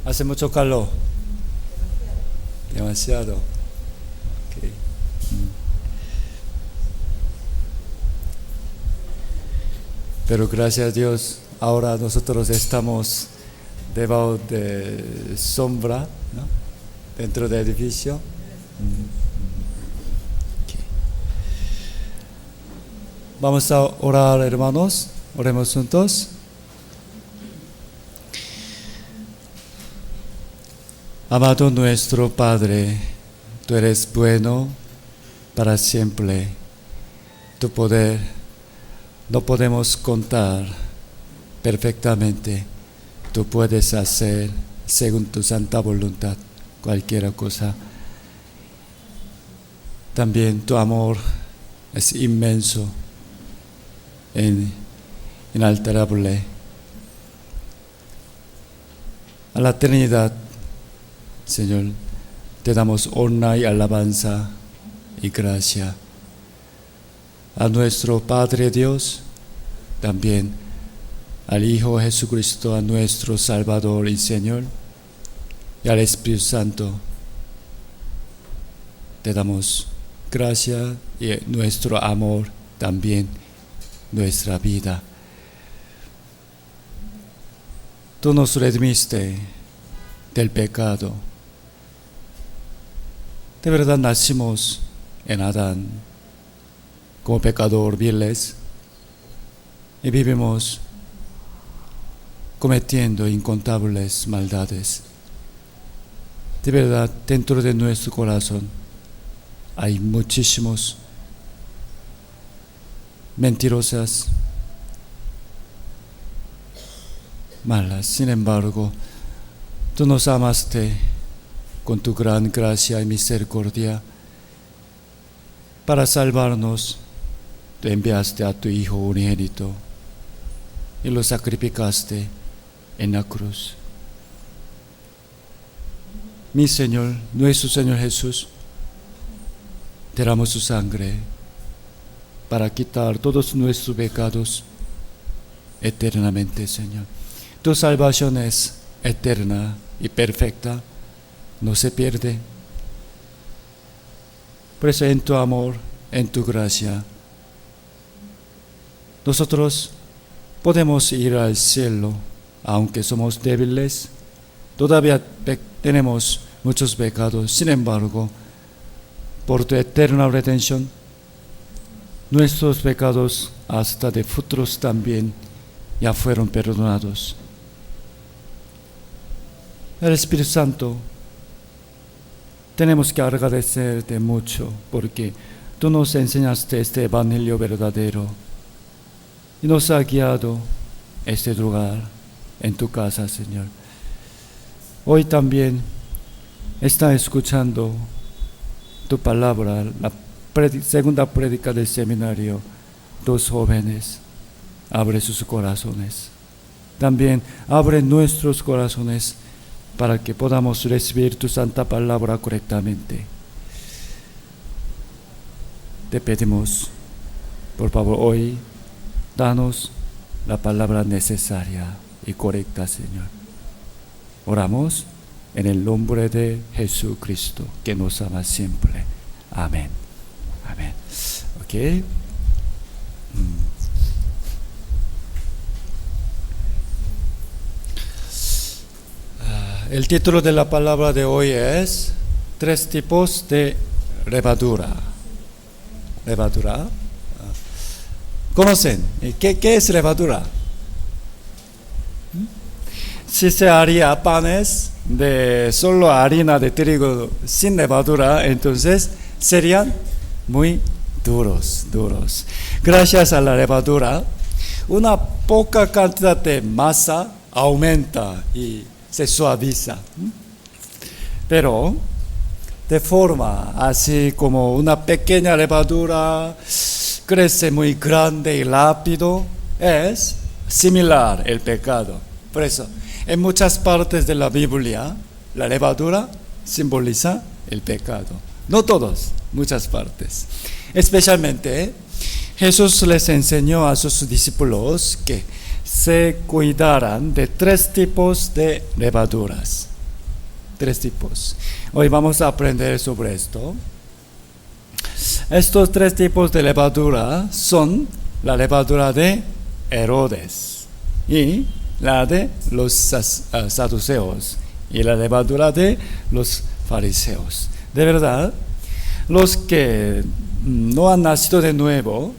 Hace mucho calor. Demasiado. Okay. Pero gracias a Dios, ahora nosotros estamos debajo de sombra, ¿no? Dentro del edificio. Okay. Vamos a orar, hermanos. Oremos juntos. Amado nuestro Padre, tú eres bueno para siempre. Tu poder no podemos contar perfectamente. Tú puedes hacer, según tu santa voluntad, cualquier cosa. También tu amor es inmenso, inalterable. A la Trinidad, Señor, te damos honra y alabanza y gracia. A nuestro Padre Dios, también al Hijo Jesucristo, a nuestro Salvador y Señor, y al Espíritu Santo, te damos gracia y nuestro amor, también nuestra vida. Tú nos redimiste del pecado. De verdad nacimos en Adán como pecador viles y vivimos cometiendo incontables maldades. De verdad, dentro de nuestro corazón hay muchísimos mentirosas, malas. Sin embargo, tú nos amaste con tu gran gracia y misericordia. Para salvarnos, tú enviaste a tu Hijo unigénito y lo sacrificaste en la cruz. Mi Señor, nuestro Señor Jesús, derramó su sangre para quitar todos nuestros pecados eternamente, Señor. Tu salvación es eterna y perfecta, no se pierde. Por eso en tu amor, en tu gracia, nosotros podemos ir al cielo, aunque somos débiles, todavía tenemos muchos pecados. Sin embargo, por tu eterna redención, nuestros pecados hasta de futuros también ya fueron perdonados. El Espíritu Santo, tenemos que agradecerte mucho porque tú nos enseñaste este evangelio verdadero y nos ha guiado a este lugar en tu casa, Señor. Hoy también está escuchando tu palabra, la segunda prédica del seminario, dos jóvenes. Abre sus corazones. También abre nuestros corazones para que podamos recibir tu santa palabra correctamente. Te pedimos, por favor, hoy, danos la palabra necesaria y correcta, Señor. Oramos en el nombre de Jesucristo, que nos ama siempre. Amén. Amén. Ok. El título de la palabra de hoy es 3 tipos de levadura. ¿Levadura? ¿Conocen? ¿Qué es levadura? Si se haría panes de solo harina de trigo sin levadura, entonces serían muy duros. Gracias a la levadura, una poca cantidad de masa aumenta y se suaviza. Pero de forma así como una pequeña levadura crece muy grande y rápido, es similar el pecado. Por eso, en muchas partes de la Biblia, la levadura simboliza el pecado. No todos, muchas partes. Especialmente, Jesús les enseñó a sus discípulos que se cuidaran de 3 tipos de levaduras. Tres tipos. Hoy vamos a aprender sobre esto. Estos tres tipos de levadura son la levadura de Herodes y la de los saduceos y la levadura de los fariseos. De verdad, los que no han nacido de nuevo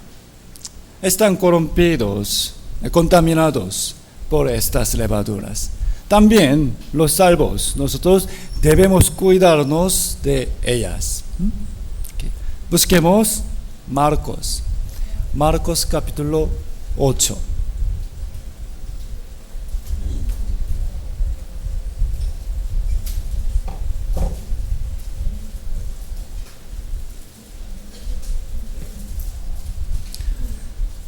están corrompidos, contaminados por estas levaduras. También los salvos, nosotros debemos cuidarnos de ellas. Busquemos Marcos capítulo 8.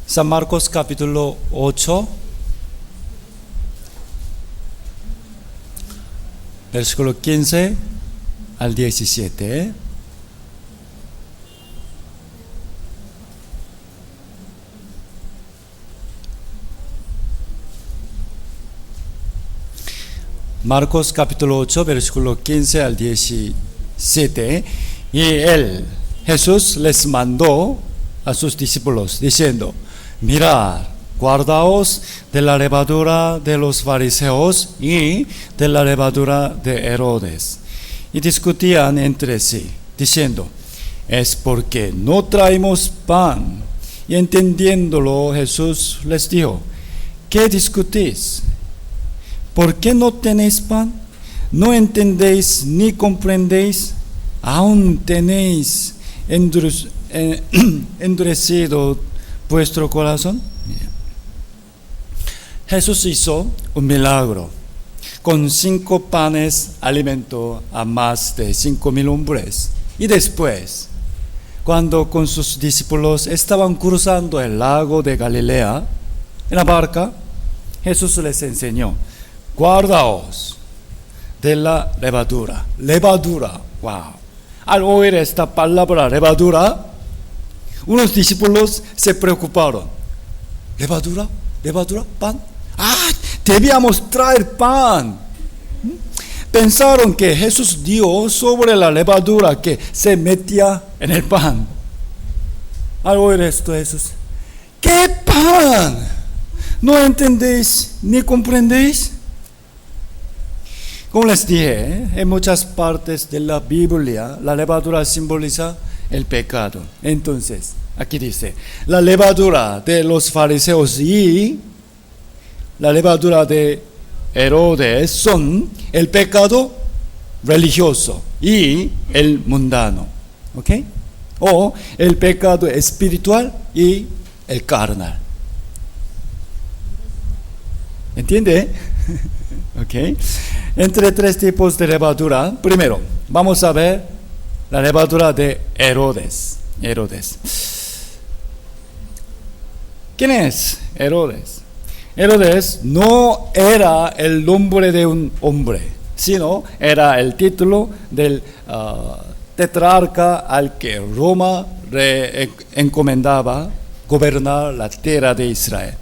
San Marcos capítulo 8, versículo 15 al 17. Marcos capítulo 8, versículo 15 al 17. Y Jesús les mandó a sus discípulos diciendo: mirad, guardaos de la levadura de los fariseos y de la levadura de Herodes. Y discutían entre sí, diciendo: es porque no traemos pan. Y entendiéndolo, Jesús les dijo: ¿qué discutís? ¿Por qué no tenéis pan? ¿No entendéis ni comprendéis? ¿Aún tenéis endurecido vuestro corazón? Jesús hizo un milagro. Con 5 panes alimentó a más de 5,000 hombres. Y después, cuando con sus discípulos estaban cruzando el lago de Galilea en la barca, Jesús les enseñó: guardaos de la levadura. Levadura, wow. Al oír esta palabra levadura, unos discípulos se preocuparon. ¿Levadura? ¿Levadura? ¿Pan? ¡Ah! Debíamos traer pan. Pensaron que Jesús dio sobre la levadura que se metía en el pan. Al oír esto, Jesús: ¿qué pan? ¿No entendéis ni comprendéis? Como les dije, en muchas partes de la Biblia, la levadura simboliza el pecado. Entonces, aquí dice: la levadura de los fariseos y la levadura de Herodes son el pecado religioso y el mundano. ¿Ok? O el pecado espiritual y el carnal. ¿Entiende? ¿Ok? Entre tres tipos de levadura, primero, vamos a ver la levadura de Herodes. ¿Quién es Herodes? Herodes no era el nombre de un hombre, sino era el título del tetrarca al que Roma le encomendaba gobernar la tierra de Israel.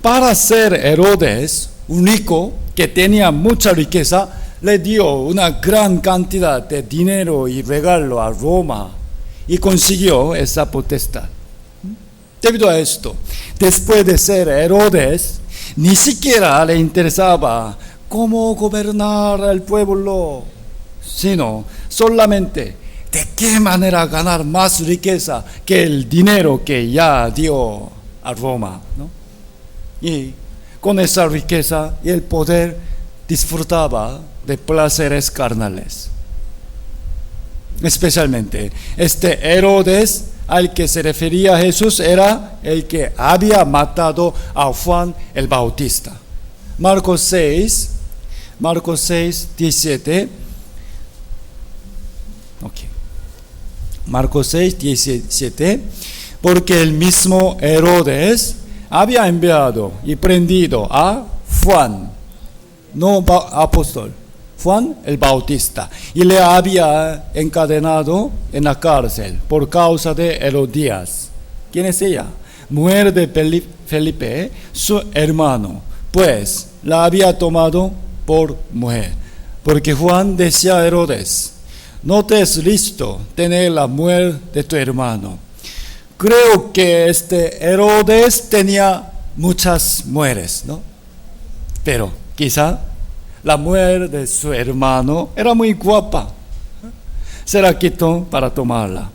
Para ser Herodes único, que tenía mucha riqueza, le dio una gran cantidad de dinero y regalo a Roma y consiguió esa potestad. Debido a esto, después de ser Herodes, ni siquiera le interesaba cómo gobernar al pueblo, sino solamente de qué manera ganar más riqueza que el dinero que ya dio a Roma, ¿no? Y con esa riqueza y el poder disfrutaba de placeres carnales. Especialmente este Herodes al que se refería Jesús era el que había matado a Juan el Bautista. Marcos 6, 17. Marcos 6, 17. Porque el mismo Herodes había enviado y prendido a Juan, no apóstol, Juan el Bautista, y le había encadenado en la cárcel por causa de Herodías. ¿Quién es ella? Mujer de Felipe, su hermano, pues la había tomado por mujer. Porque Juan decía a Herodes, no te es listo tener la mujer de tu hermano. Creo que Herodes tenía muchas mujeres, ¿no? Pero quizá la mujer de su hermano era muy guapa. Se la quitó para tomarla.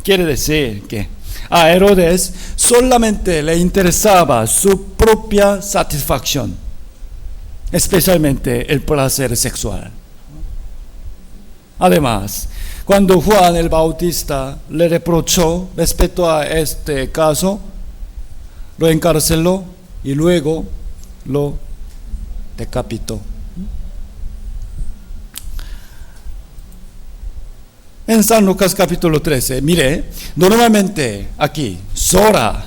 Quiere decir que a Herodes solamente le interesaba su propia satisfacción, especialmente el placer sexual. Además, cuando Juan el Bautista le reprochó respecto a este caso, lo encarceló y luego lo decapitó. En San Lucas capítulo 13, mire, normalmente aquí, Sora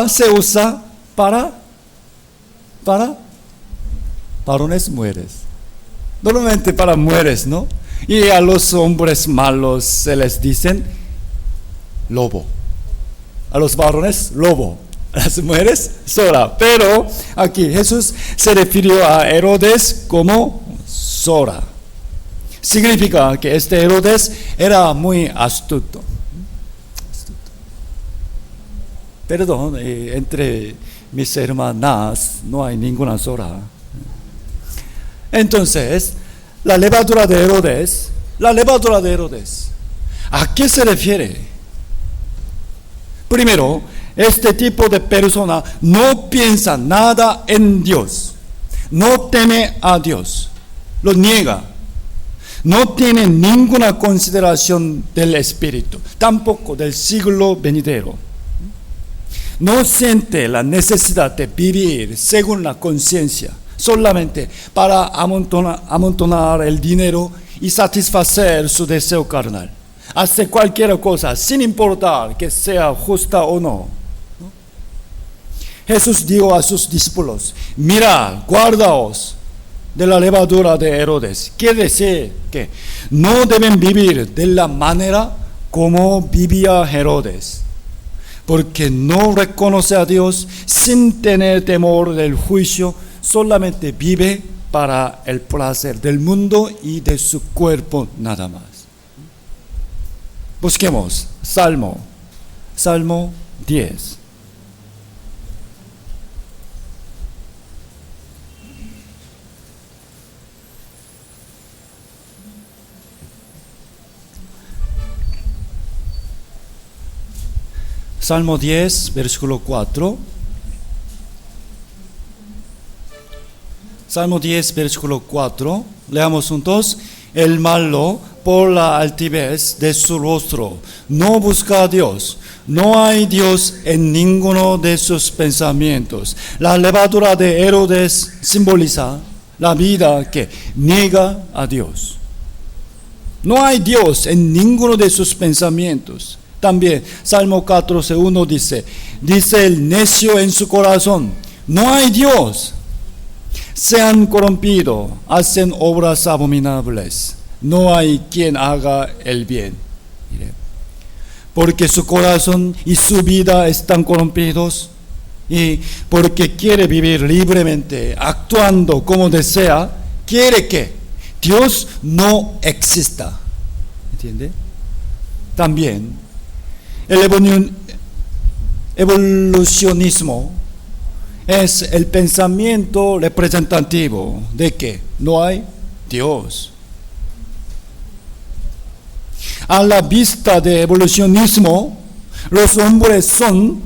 se usa para varones mujeres. Normalmente para mujeres, ¿no? Y a los hombres malos se les dicen lobo. A los varones, lobo. A las mujeres, Sora. Pero aquí Jesús se refirió a Herodes como Sora. Significa que Herodes era muy astuto. Perdón, entre mis hermanas no hay ninguna Sora. Entonces, la levadura de Herodes, ¿a qué se refiere? Primero, este tipo de persona no piensa nada en Dios, no teme a Dios, lo niega. No tiene ninguna consideración del Espíritu, tampoco del siglo venidero. No siente la necesidad de vivir según la conciencia, solamente para amontonar el dinero y satisfacer su deseo carnal. Hace cualquier cosa sin importar que sea justa o no. Jesús dijo a sus discípulos, mirad, guardaos de la levadura de Herodes. Quiere decir que no deben vivir de la manera como vivía Herodes, porque no reconoce a Dios sin tener temor del juicio, solamente vive para el placer del mundo y de su cuerpo nada más. Busquemos Salmo 10. Salmo 10, versículo 4. Salmo 10, versículo 4. Leamos juntos. El malo, por la altivez de su rostro, no busca a Dios. No hay Dios en ninguno de sus pensamientos. La levadura de Herodes simboliza la vida que niega a Dios. No hay Dios en ninguno de sus pensamientos. También Salmo 14:1 dice el necio en su corazón, no hay Dios. Se han corrompido, hacen obras abominables. No hay quien haga el bien. Porque su corazón y su vida están corrompidos y porque quiere vivir libremente, actuando como desea, quiere que Dios no exista. ¿Entiende? También el evolucionismo es el pensamiento representativo de que no hay Dios. A la vista de evolucionismo, los hombres son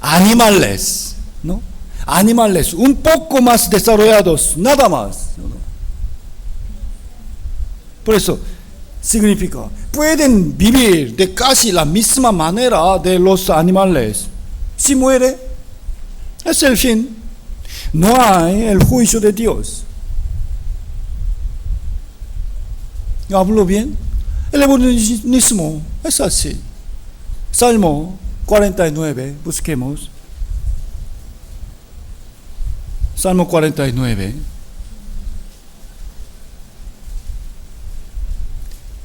animales, ¿no? Animales un poco más desarrollados, nada más. Por eso, significa, pueden vivir de casi la misma manera de los animales. Si muere, es el fin. No hay el juicio de Dios. ¿Hablo bien? El evolucionismo es así. Salmo 49, busquemos. Salmo 49.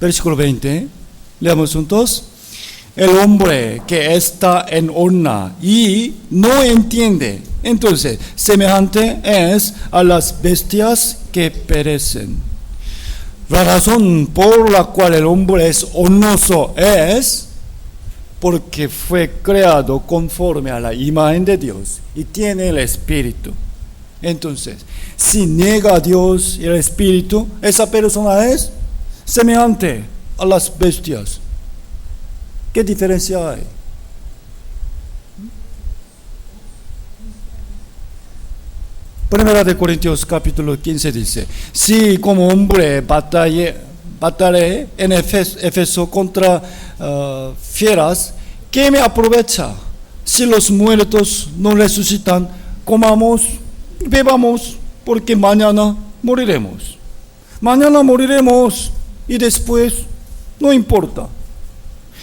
Versículo 20, leamos juntos. El hombre que está en horna y no entiende, Entonces, semejante es a las bestias que perecen. La razón por la cual el hombre es honroso es porque fue creado conforme a la imagen de Dios y tiene el Espíritu. Entonces, si niega a Dios y el Espíritu, esa persona es semejante a las bestias. ¿Qué diferencia hay? Primera de Corintios capítulo 15 dice, si como hombre batallé en Éfeso contra fieras, ¿qué me aprovecha? Si los muertos no resucitan, comamos y bebamos, porque mañana moriremos. Mañana moriremos y después no importa.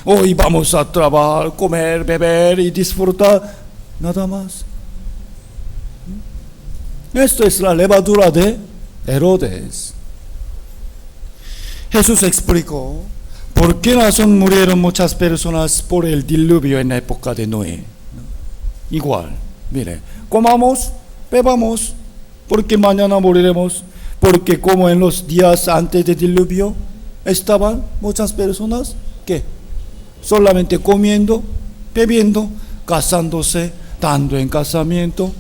Hoy vamos a trabajar, comer, beber y disfrutar, nada más. Esto es la levadura de Herodes. Jesús explicó por qué razón murieron muchas personas por el diluvio en la época de Noé. Igual, mire, comamos, bebamos, porque mañana moriremos, porque como en los días antes del diluvio estaban muchas personas que solamente comiendo, bebiendo, casándose, dando en casamiento.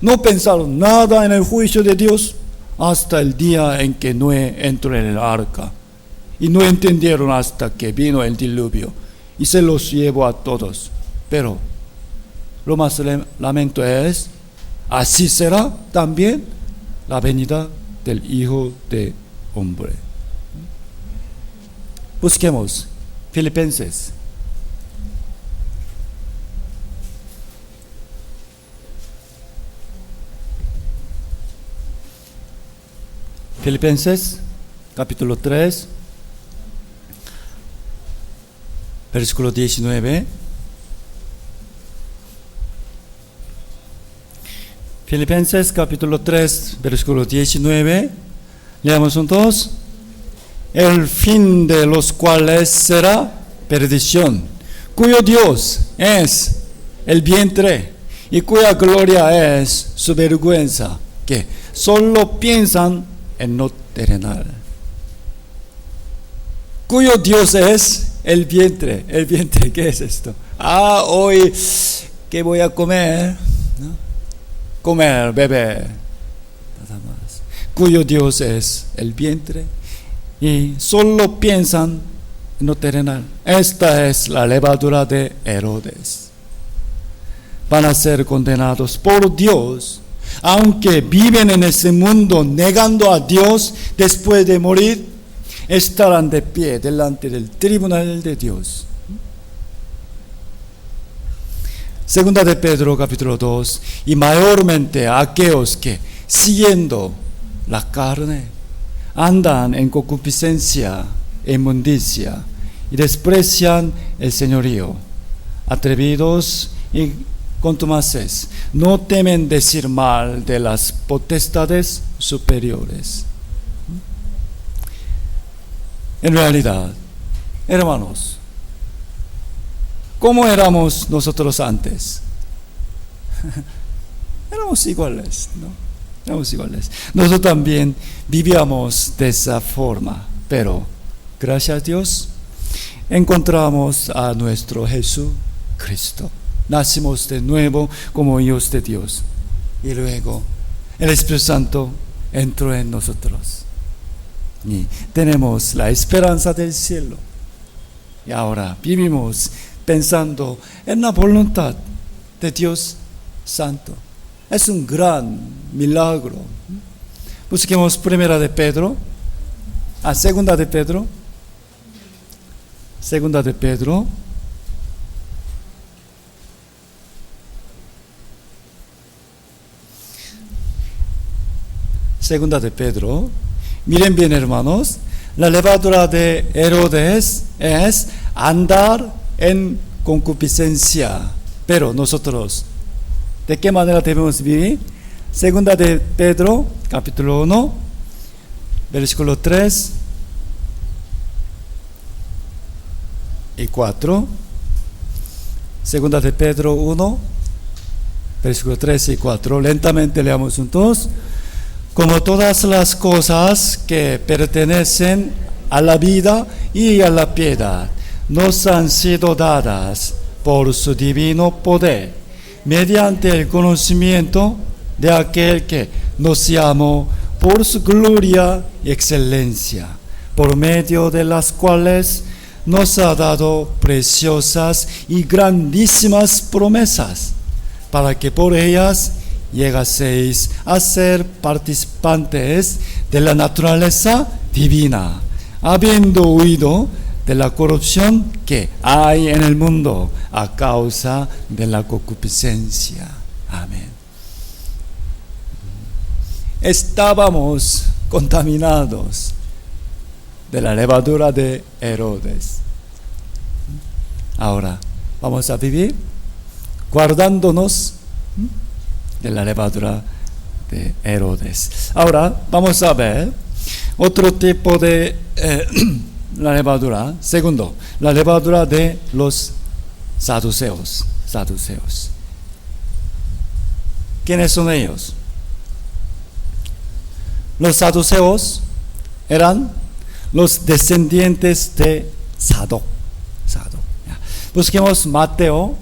No pensaron nada en el juicio de Dios hasta el día en que Noé entró en el arca. Y no entendieron hasta que vino el diluvio y se los llevó a todos. Pero lo más lamento es, así será también la venida del Hijo del Hombre. Busquemos Filipenses. Filipenses capítulo 3, versículo 19. Filipenses capítulo 3, versículo 19. Leamos juntos. El fin de los cuales será perdición, cuyo Dios es el vientre y cuya gloria es su vergüenza, que solo piensan en lo terrenal. Cuyo Dios es el vientre. El vientre, ¿qué es esto? Hoy, ¿qué voy a comer? ¿No? Comer, beber, nada más. Cuyo Dios es el vientre y solo piensan en lo terrenal. Esta es la levadura de Herodes. Van a ser condenados por Dios, aunque viven en ese mundo negando a Dios. Después de morir, estarán de pie delante del tribunal de Dios. Segunda de Pedro capítulo 2, y mayormente a aquellos que, siguiendo la carne, andan en concupiscencia e inmundicia y desprecian el señorío, atrevidos y contumaces, no temen decir mal de las potestades superiores. En realidad, hermanos, ¿cómo éramos nosotros antes? Éramos iguales, ¿no? Éramos iguales. Nosotros también vivíamos de esa forma, pero gracias a Dios encontramos a nuestro Jesucristo. Nacimos de nuevo como hijos de Dios. Y luego el Espíritu Santo entró en nosotros. Y tenemos la esperanza del cielo. Y ahora vivimos pensando en la voluntad de Dios Santo. Es un gran milagro. Busquemos segunda de Pedro. Segunda de Pedro. Segunda de Pedro. Miren bien, hermanos, la levadura de Herodes es andar en concupiscencia. Pero nosotros, ¿de qué manera debemos vivir? Segunda de Pedro, capítulo 1, versículo 3 y 4. Segunda de Pedro 1, versículo 3 y 4. Lentamente leamos juntos. Como todas las cosas que pertenecen a la vida y a la piedad nos han sido dadas por su divino poder, mediante el conocimiento de aquel que nos llamó por su gloria y excelencia, por medio de las cuales nos ha dado preciosas y grandísimas promesas, para que por ellas llegaseis a ser participantes de la naturaleza divina, habiendo huido de la corrupción que hay en el mundo a causa de la concupiscencia. Amén. Estábamos contaminados de la levadura de Herodes. Ahora vamos a vivir guardándonos de la levadura de Herodes. Ahora vamos a ver otro tipo de la levadura. Segundo, la levadura de los saduceos. ¿Quiénes son ellos? Los saduceos eran los descendientes de Sadoc. Busquemos Mateo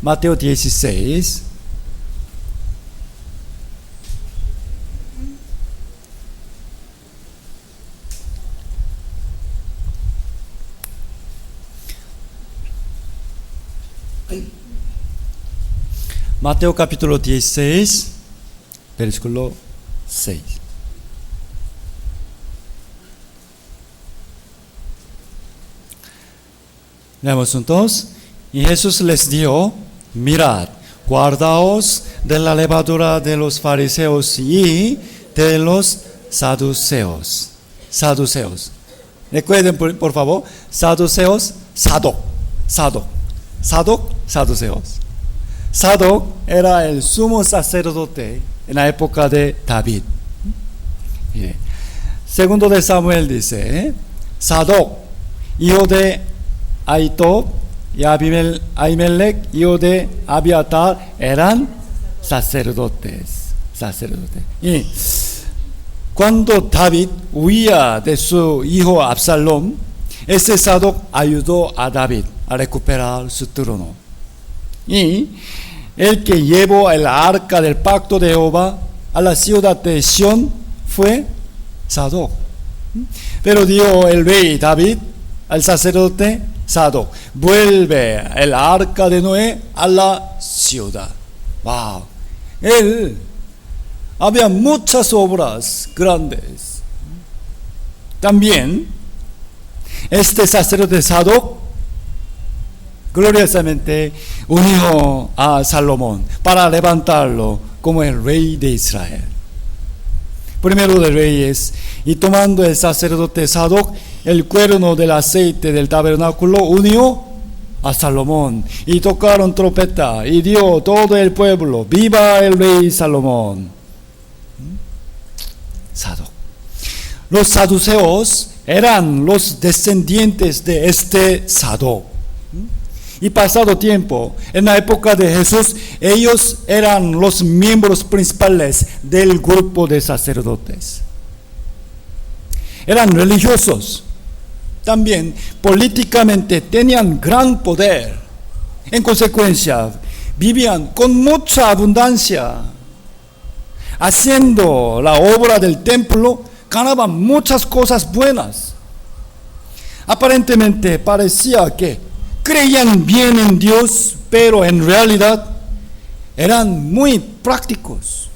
16. Mateo capítulo 16, versículo 6. Leemos juntos. Y Jesús les dijo: mirad, guardaos de la levadura de los fariseos y de los saduceos. Recuerden por favor, saduceos, Sadoc, saduceos. Sadoc era el sumo sacerdote en la época de David. Segundo de Samuel dice, Sadoc, hijo de Ahitob, y Ahimelech, hijo de Abiatar, eran sacerdotes. Y cuando David huía de su hijo Absalom, ese Sadoc ayudó a David a recuperar su trono. Y el que llevó el arca del pacto de Jehová a la ciudad de Sión fue Sadoc. Pero dijo el rey David al sacerdote Sadoc: vuelve el arca de Noé a la ciudad. Wow. Él había muchas obras grandes. También este sacerdote Sadoc gloriosamente unió a Salomón para levantarlo como el rey de Israel. Primero de Reyes. Y tomando el sacerdote Sadoc el cuerno del aceite del tabernáculo, unió a Salomón, y tocaron trompeta, y dio todo el pueblo: viva el rey Salomón. Sadoc. Los saduceos eran los descendientes de este Sadoc. Y pasado tiempo, en la época de Jesús, ellos eran los miembros principales del grupo de sacerdotes. Eran religiosos. También políticamente tenían gran poder. En consecuencia, vivían con mucha abundancia. Haciendo la obra del templo, ganaban muchas cosas buenas. Aparentemente parecía que creían bien en Dios, pero en realidad eran muy prácticos.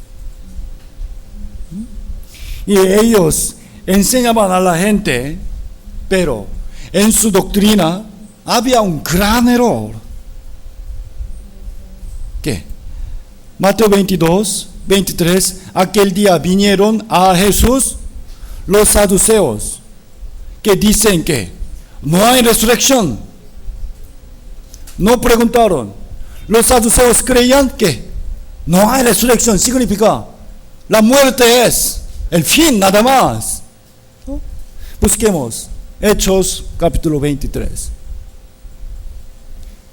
Y ellos enseñaban a la gente, pero en su doctrina había un gran error. ¿Qué? Mateo 22, 23. Aquel día vinieron a Jesús los saduceos, que dicen que no hay resurrección. No preguntaron. Los saduceos creían que no hay resurrección. Significa la muerte es el fin nada más. ¿No? Busquemos Hechos capítulo 23.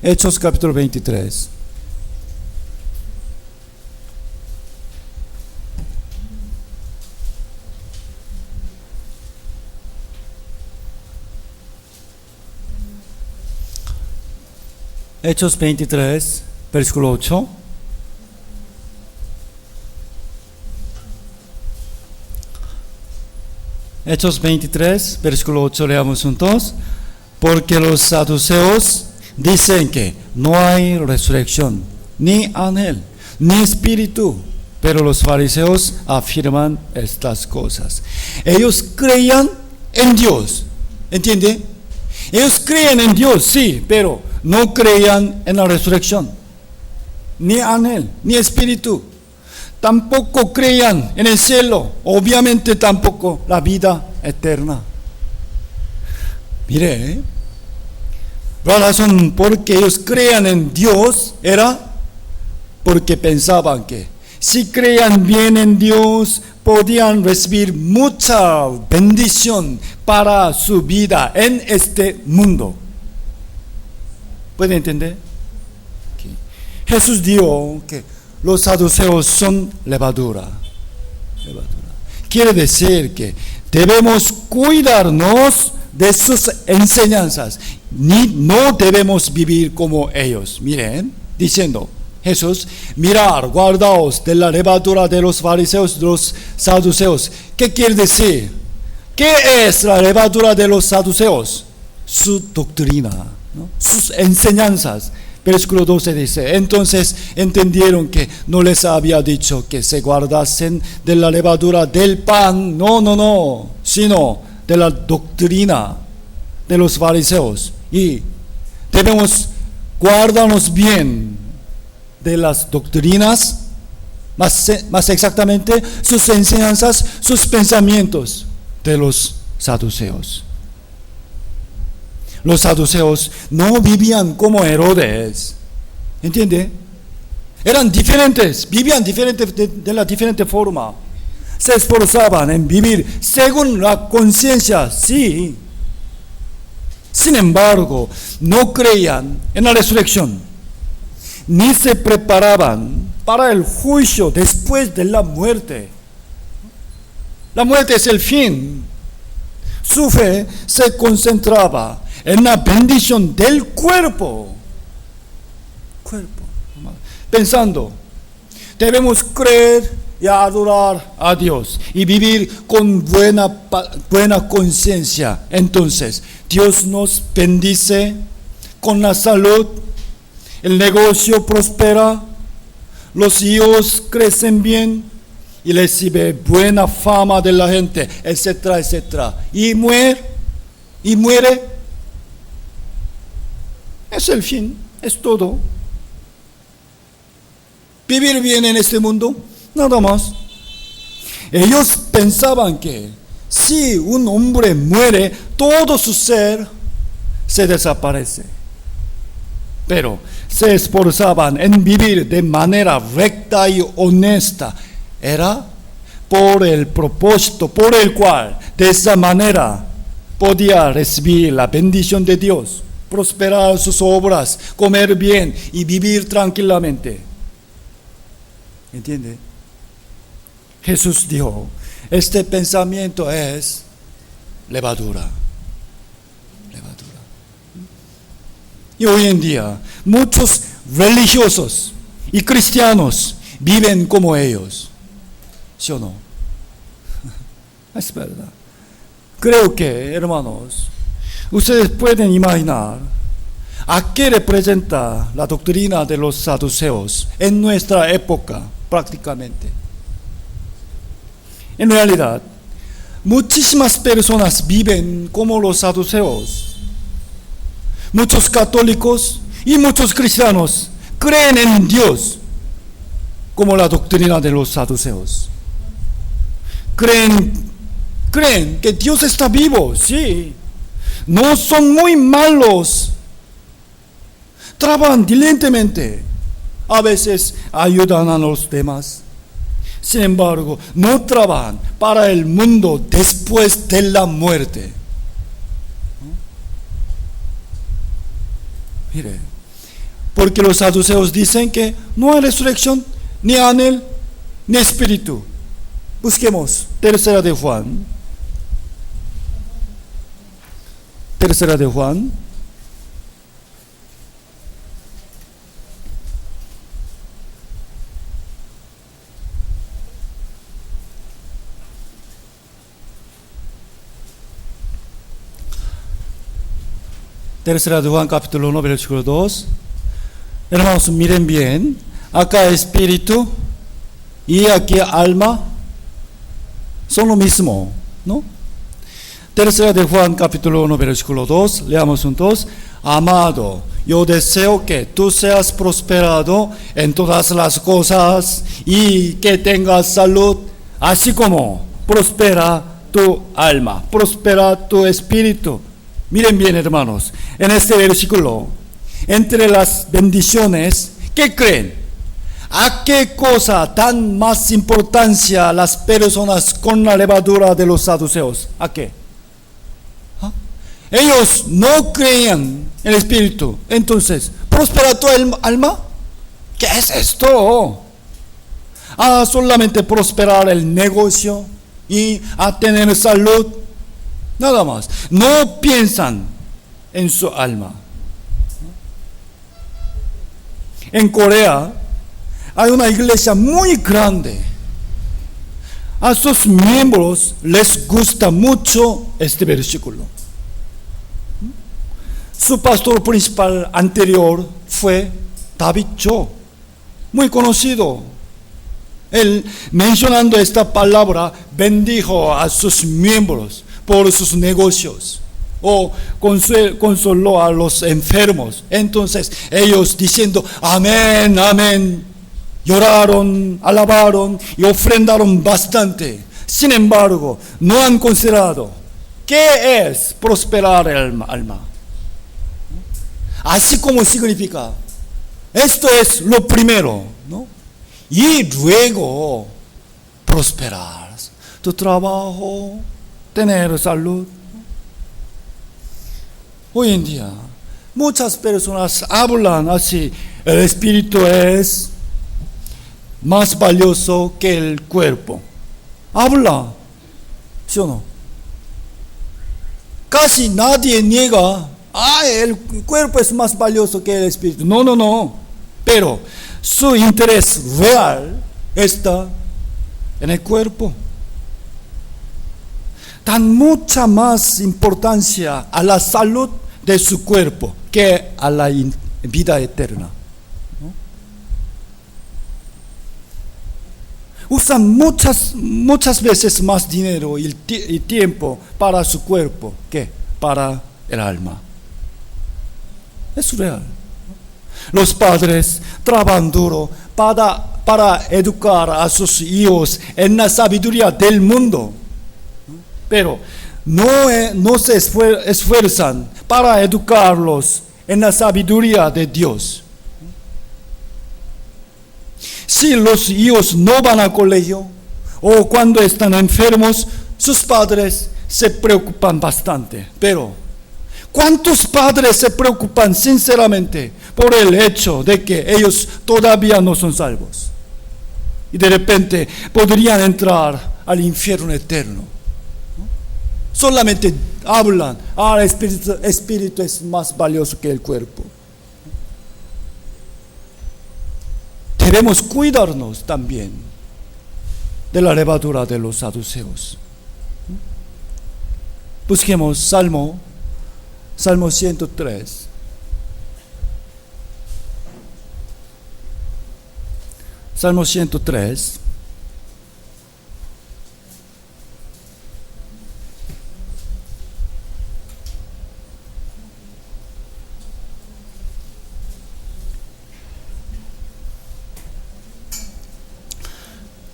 Hechos capítulo 23. Hechos 23, versículo 8. Hechos 23, versículo 8, leamos juntos. Porque los saduceos dicen que no hay resurrección, ni ángel, ni espíritu. Pero los fariseos afirman estas cosas. Ellos creían en Dios. ¿Entiende? Ellos creen en Dios, sí, pero no creían en la resurrección. Ni ángel, ni espíritu. Tampoco creían en el cielo. Obviamente tampoco la vida eterna. Mire, la razón por que ellos creían en Dios era porque pensaban que si creían bien en Dios, podían recibir mucha bendición para su vida en este mundo. ¿Puede entender? Okay. Jesús dijo que los saduceos son levadura. Quiere decir que debemos cuidarnos de sus enseñanzas. No debemos vivir como ellos. Miren, diciendo Jesús, mirar, guardaos de la levadura de los fariseos, de los saduceos. ¿Qué quiere decir? ¿Qué es la levadura de los saduceos? Su doctrina, ¿no? Sus enseñanzas. Versículo 12 dice, entonces entendieron que no les había dicho que se guardasen de la levadura del pan, no, sino de la doctrina de los fariseos. Y debemos guardarnos bien de las doctrinas, más exactamente sus enseñanzas, sus pensamientos de los saduceos. Los saduceos no vivían como Herodes, ¿entiende? Eran diferentes, vivían diferentes de la diferente forma. Se esforzaban en vivir según la conciencia, sí. Sin embargo, no creían en la resurrección, ni se preparaban para el juicio después de la muerte. La muerte es el fin. Su fe se concentraba en la bendición del cuerpo. Pensando, debemos creer y adorar a Dios y vivir con buena conciencia. Entonces, Dios nos bendice con la salud, el negocio prospera, los hijos crecen bien y recibe buena fama de la gente, etcétera, etcétera. Y muere. Es el fin, es todo. Vivir bien en este mundo, nada más. Ellos pensaban que si un hombre muere, todo su ser se desaparece. Pero se esforzaban en vivir de manera recta y honesta. Era por el propósito por el cual de esa manera podía recibir la bendición de Dios, prosperar sus obras, comer bien y vivir tranquilamente. ¿Entiende? Jesús dijo, este pensamiento es levadura. Y hoy en día, muchos religiosos y cristianos viven como ellos. ¿Sí o no? Es verdad. Creo que, hermanos, ustedes pueden imaginar a qué representa la doctrina de los saduceos en nuestra época, prácticamente. En realidad, muchísimas personas viven como los saduceos. Muchos católicos y muchos cristianos creen en Dios como la doctrina de los saduceos. Creen que Dios está vivo, sí. No son muy malos. Trabajan diligentemente. A veces ayudan a los demás. Sin embargo, no trabajan para el mundo después de la muerte. Mire, porque los saduceos dicen que no hay resurrección, ni ángel, ni espíritu. Busquemos Tercera de Juan. Tercera de Juan capítulo 1 versículo 2. Hermanos, miren bien. Acá espíritu y aquí alma son lo mismo, ¿no? Tercera de Juan capítulo 1 versículo 2. Leamos juntos. Amado, yo deseo que tú seas prosperado en todas las cosas y que tengas salud, así como prospera tu alma, prospera tu espíritu. Miren bien, hermanos, en este versículo, entre las bendiciones, ¿qué creen? ¿A qué cosa dan más importancia las personas con la levadura de los saduceos? ¿A qué? Ellos no creían en el espíritu. Entonces, ¿prospera tu alma? ¿Qué es esto? Solamente prosperar el negocio y a tener salud. Nada más. No piensan en su alma. En Corea hay una iglesia muy grande. A sus miembros les gusta mucho este versículo. Su pastor principal anterior fue David Cho, muy conocido. Él, mencionando esta palabra, bendijo a sus miembros por sus negocios o consoló a los enfermos. Entonces ellos diciendo amén, amén, lloraron, alabaron y ofrendaron bastante. Sin embargo, no han considerado qué es prosperar el alma. Así como significa, esto es lo primero, ¿no? Y luego prosperar tu trabajo, tener salud. Hoy en día muchas personas hablan así: el espíritu es más valioso que el cuerpo. Habla, ¿sí o no? Casi nadie niega: el cuerpo es más valioso que el espíritu. No. Pero su interés real está en el cuerpo. Dan mucha más importancia a la salud de su cuerpo que a la vida eterna. Usan muchas veces más dinero y tiempo para su cuerpo que para el alma. Es real. Los padres trabajan duro para educar a sus hijos en la sabiduría del mundo, pero no se esfuerzan para educarlos en la sabiduría de Dios. Si los hijos no van al colegio o cuando están enfermos, sus padres se preocupan bastante, pero ¿cuántos padres se preocupan sinceramente por el hecho de que ellos todavía no son salvos? Y de repente podrían entrar al infierno eterno. ¿No? Solamente hablan: el espíritu es más valioso que el cuerpo. Debemos cuidarnos también de la levadura de los saduceos. Busquemos Salmo 103. Salmo 103.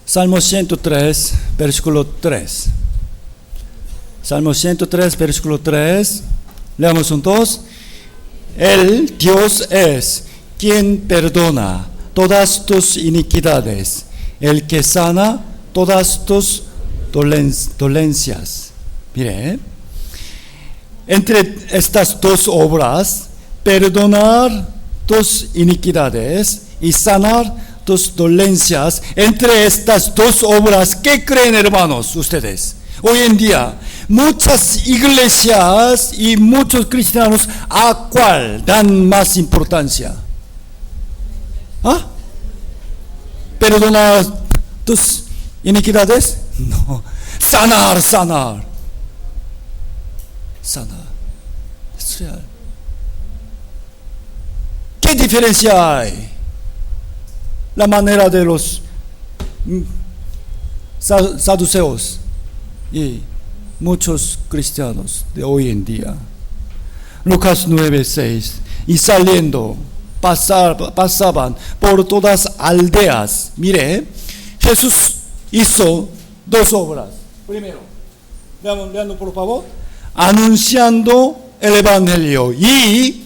Salmo 103, versículo 3. Salmo 103, versículo 3. Leamos juntos. El Dios es quien perdona todas tus iniquidades, el que sana todas tus dolencias. Mire, entre estas dos obras, perdonar tus iniquidades y sanar tus dolencias, entre estas dos obras, ¿qué creen, hermanos, ustedes? Hoy en día, muchas iglesias y muchos cristianos, ¿a cuál dan más importancia? ¿Perdonar tus iniquidades? No. Sanar. Es real. ¿Qué diferencia hay? La manera de los saduceos y muchos cristianos de hoy en día. Lucas 9:6. Y saliendo, pasaban por todas aldeas. Mire, Jesús hizo dos obras. Primero, leando por favor. Anunciando el Evangelio y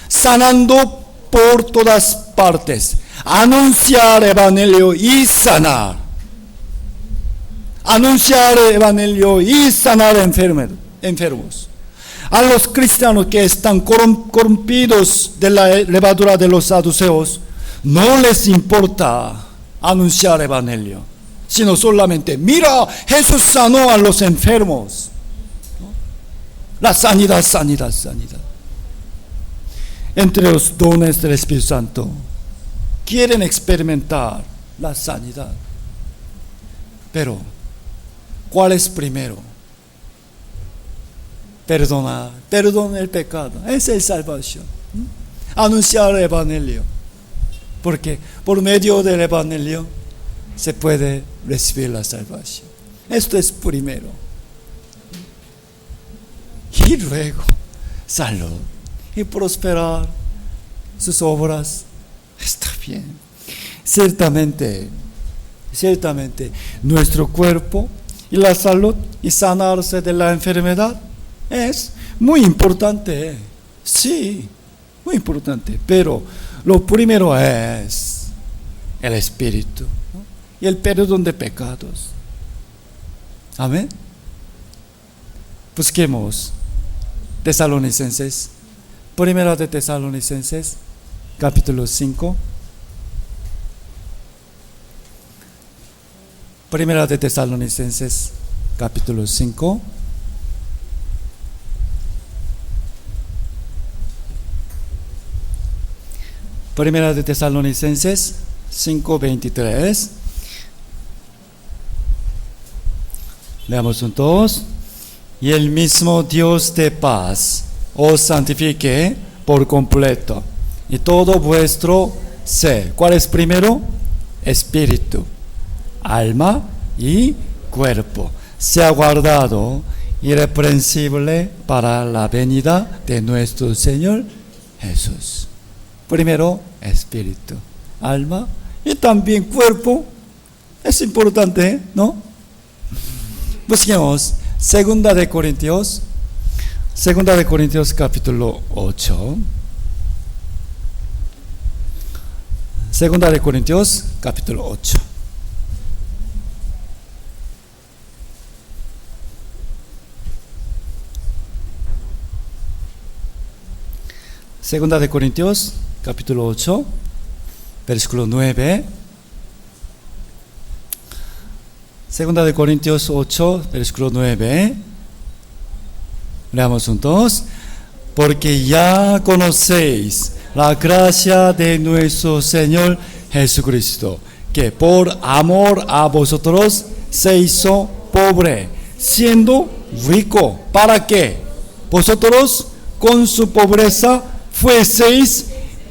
sanando por todas partes. Anunciar el Evangelio y sanar. Anunciar el Evangelio y sanar enfermos. A los cristianos que están corrompidos de la levadura de los saduceos, no les importa anunciar el Evangelio, sino solamente, mira, Jesús sanó a los enfermos. La sanidad. Entre los dones del Espíritu Santo, quieren experimentar la sanidad. Pero, ¿cuál es primero? Perdonar el pecado. Esa es salvación. Anunciar el Evangelio. Porque por medio del Evangelio se puede recibir la salvación. Esto es primero. Y luego, salud y prosperar sus obras. Está bien. Ciertamente, nuestro cuerpo y la salud y sanarse de la enfermedad es muy importante. Sí, muy importante. Pero lo primero es el Espíritu, ¿no? Y el perdón de pecados. Amén. Busquemos Tesalonicenses, primera de Tesalonicenses, capítulo 5. Primera de Tesalonicenses, capítulo 5. Primera de Tesalonicenses 5:23. Leamos juntos. Y el mismo Dios de paz os santifique por completo, y todo vuestro ser. ¿Cuál es primero? Espíritu, alma y cuerpo sea guardado irreprensible para la venida de nuestro Señor Jesús. Primero, espíritu, alma y también cuerpo. Es importante, ¿no? Busquemos Segunda de Corintios capítulo 8. Segunda de Corintios capítulo 8. Segunda de Corintios capítulo 8, versículo 9. Segunda de Corintios 8, versículo 9. Leamos juntos. Porque ya conocéis la gracia de nuestro Señor Jesucristo, que por amor a vosotros se hizo pobre, siendo rico. ¿Para qué? Vosotros con su pobreza fueseis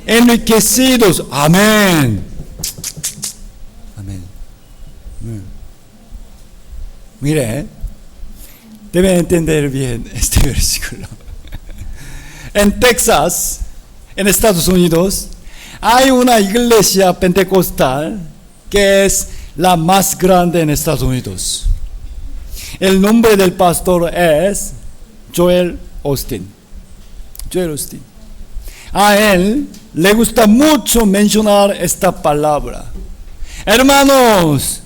enriquecidos. Amén. Amén. Mire, deben entender bien este versículo. En Texas, en Estados Unidos, hay una iglesia pentecostal que es la más grande en Estados Unidos. El nombre del pastor es Joel Osteen. A él le gusta mucho mencionar esta palabra. Hermanos,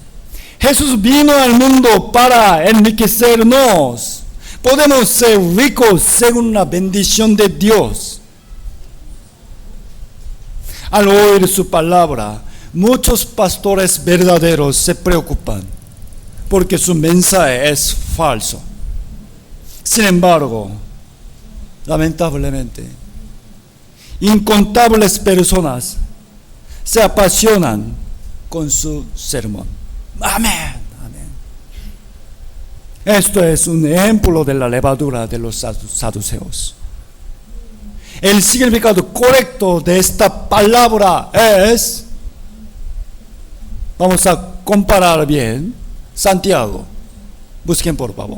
Jesús vino al mundo para enriquecernos. Podemos ser ricos según la bendición de Dios. Al oír su palabra, muchos pastores verdaderos se preocupan porque su mensaje es falso. Sin embargo, lamentablemente, incontables personas se apasionan con su sermón. Amén. Esto es un ejemplo de la levadura de los saduceos. El significado correcto de esta palabra es, vamos a comparar bien, Santiago. Busquen por favor.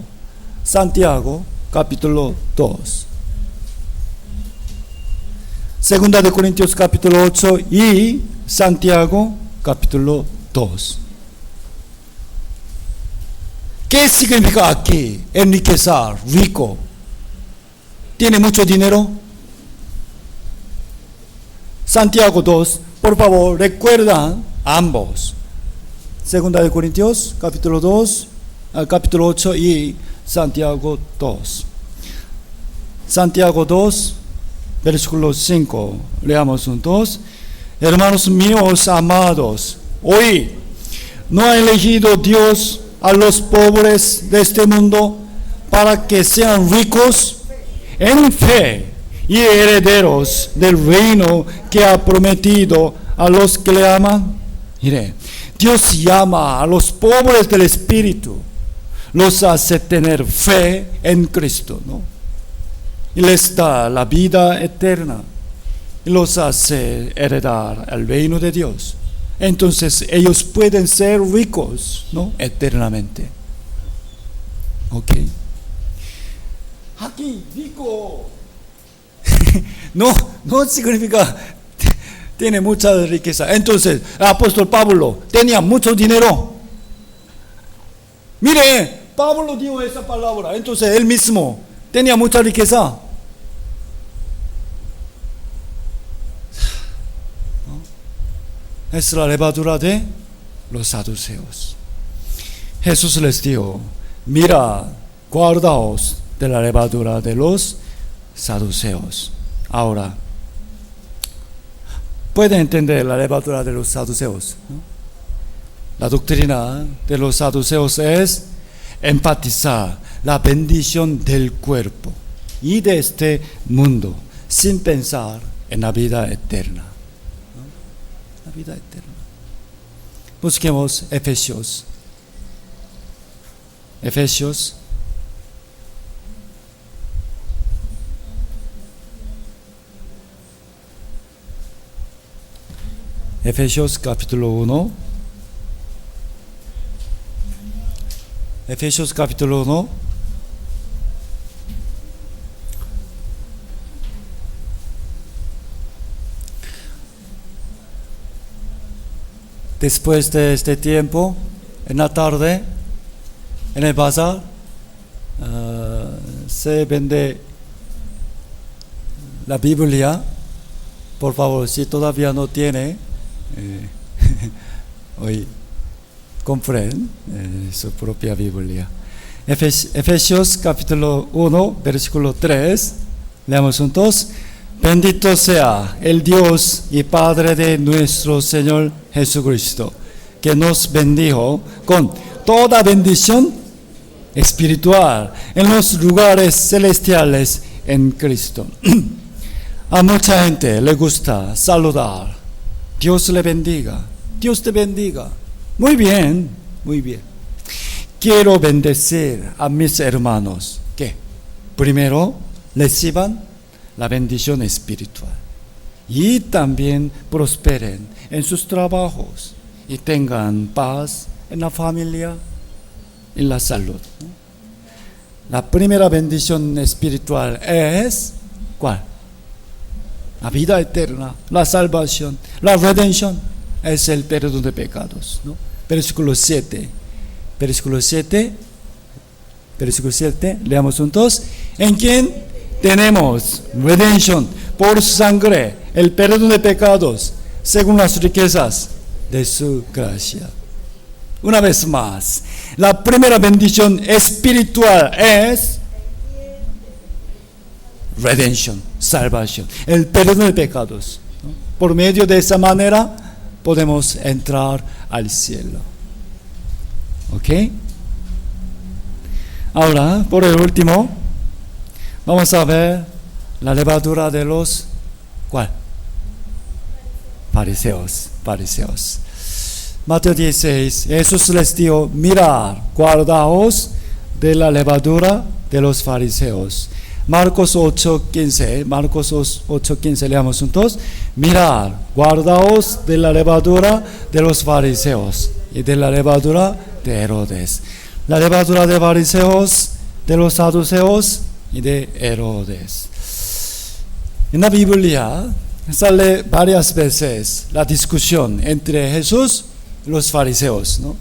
Santiago, capítulo 2. Segunda de Corintios, capítulo 8 y Santiago, capítulo 2. ¿Qué significa aquí? Enriquecer, rico. ¿Tiene mucho dinero? Santiago 2, por favor, recuerdan ambos. Segunda de Corintios, capítulo 2, capítulo 8 y Santiago 2. Santiago 2, versículo 5. Leamos juntos. Hermanos míos amados, oíd, ¿no ha elegido Dios a los pobres de este mundo para que sean ricos en fe y herederos del reino que ha prometido a los que le aman? Mire, Dios llama a los pobres del espíritu, los hace tener fe en Cristo, ¿no? Y les da la vida eterna y los hace heredar el reino de Dios. Entonces ellos pueden ser ricos, ¿no? Eternamente. Ok. Aquí, rico. No significa tiene mucha riqueza. Entonces, el apóstol Pablo tenía mucho dinero. Mire, Pablo dijo esa palabra. Entonces, él mismo tenía mucha riqueza. Es la levadura de los saduceos. Jesús les dijo, mira, guardaos de la levadura de los saduceos. Ahora, ¿puede entender la levadura de los saduceos? ¿No? La doctrina de los saduceos es enfatizar la bendición del cuerpo y de este mundo sin pensar en la vida eterna. ¿No? La vida eterna. Busquemos Efesios. Efesios capítulo 1. Efesios capítulo 1. Después de este tiempo, en la tarde, en el bazar, se vende la Biblia. Por favor, si todavía no tiene, hoy compren su propia Biblia. Efesios capítulo 1, versículo 3. Leamos juntos. Bendito sea el Dios y Padre de nuestro Señor Jesucristo, que nos bendijo con toda bendición espiritual en los lugares celestiales en Cristo. A mucha gente le gusta saludar. Dios le bendiga. Dios te bendiga. Muy bien, muy bien. Quiero bendecir a mis hermanos que primero reciban la bendición espiritual y también prosperen en sus trabajos y tengan paz en la familia, en la salud. La primera bendición espiritual es ¿cuál? La vida eterna, la salvación, la redención, es el perdón de pecados, ¿no? Versículo 7, leamos juntos. En quien tenemos redención por su sangre, el perdón de pecados, según las riquezas de su gracia. Una vez más, la primera bendición espiritual es redención, salvación, el perdón de pecados, ¿no? Por medio de esa manera podemos entrar al cielo. ¿Ok? Ahora, por el último, vamos a ver la levadura de los ¿cuál? Fariseos. Mateo 16, Jesús les dijo, mirad, guardaos de la levadura de los fariseos, Marcos 8:15, Marcos 8:15 leamos juntos. Mirad, guardaos de la levadura de los fariseos y de la levadura de Herodes. La levadura de fariseos, de los saduceos y de Herodes. En la Biblia sale varias veces la discusión entre Jesús y los fariseos, ¿no?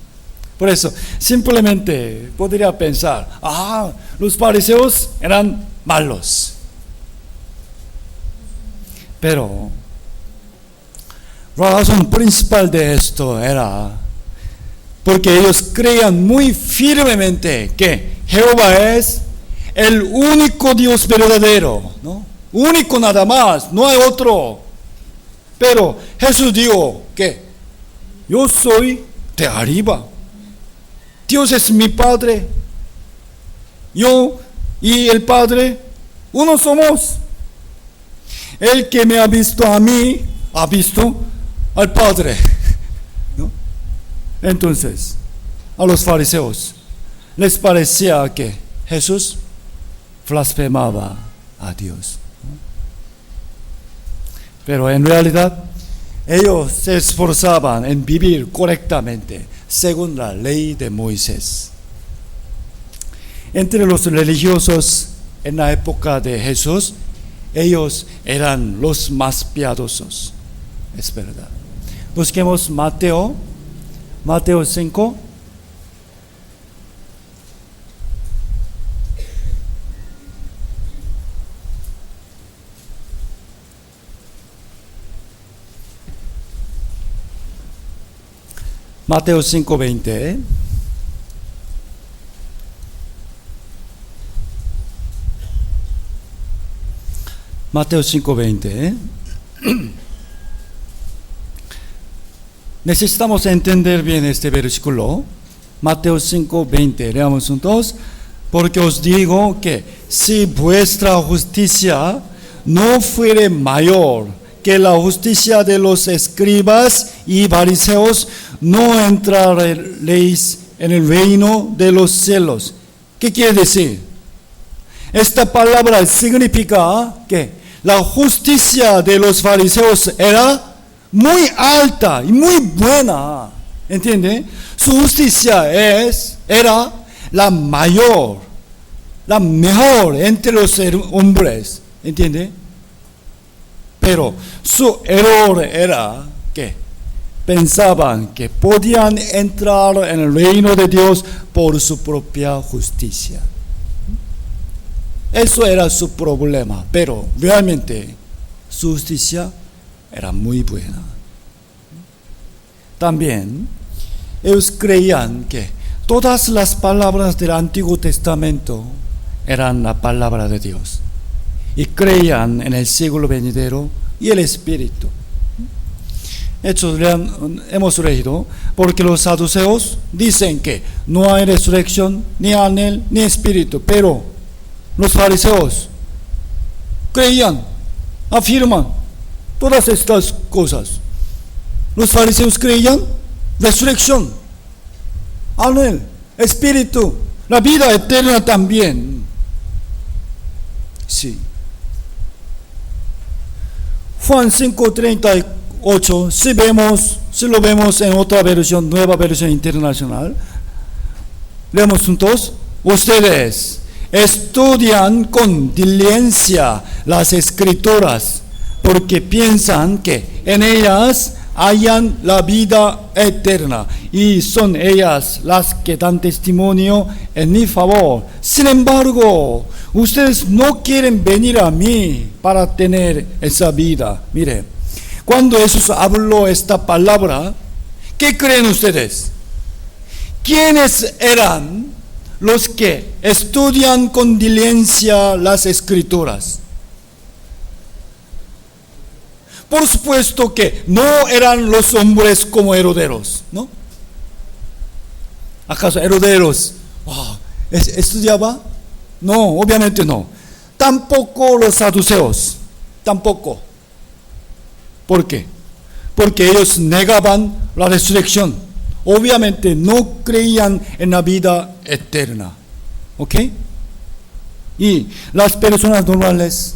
Por eso, simplemente podría pensar, los fariseos eran malos. Pero la razón principal de esto era porque ellos creían muy firmemente que Jehová es el único Dios verdadero, ¿no? Único nada más, no hay otro. Pero Jesús dijo que yo soy de arriba. Dios es mi Padre. Yo y el Padre, uno somos. El que me ha visto a mí, ha visto al Padre. ¿No? Entonces, a los fariseos les parecía que Jesús blasfemaba a Dios. Pero en realidad, ellos se esforzaban en vivir correctamente según la ley de Moisés. Entre los religiosos en la época de Jesús, ellos eran los más piadosos. Es verdad. Busquemos Mateo 5. Mateo 5:20. Mateo 5:20. Necesitamos entender bien este versículo. Mateo 5:20. Leamos juntos. Porque os digo que si vuestra justicia no fuere mayor que la justicia de los escribas y fariseos, no entraréis en el reino de los cielos. ¿Qué quiere decir? Esta palabra significa que la justicia de los fariseos era muy alta y muy buena. ¿Entiende? Su justicia era la mayor, la mejor entre los hombres. ¿Entiende? Pero su error era que pensaban que podían entrar en el reino de Dios por su propia justicia. Eso era su problema, pero realmente su justicia era muy buena. También ellos creían que todas las palabras del Antiguo Testamento eran la palabra de Dios y creían en el siglo venidero y el Espíritu. Hechos hemos leído, porque los saduceos dicen que no hay resurrección, ni ángel, ni espíritu, pero los fariseos creían, afirman todas estas cosas. Los fariseos creían resurrección, ángel, espíritu, la vida eterna también. Sí. Juan 5:38, si lo vemos en otra versión, nueva versión internacional, leemos juntos. Ustedes estudian con diligencia las escrituras, porque piensan que en ellas hallan la vida eterna, y son ellas las que dan testimonio en mi favor. Sin embargo, ustedes no quieren venir a mí para tener esa vida. Mire, cuando Jesús habló esta palabra, ¿qué creen ustedes? ¿Quiénes eran los que estudian con diligencia las escrituras? Por supuesto que no eran los hombres como Heroderos, ¿no? ¿Acaso Heroderos estudiaba? No, obviamente no. Tampoco los saduceos, tampoco. ¿Por qué? Porque ellos negaban la resurrección. Obviamente no creían en la vida eterna. ¿Ok? Y las personas normales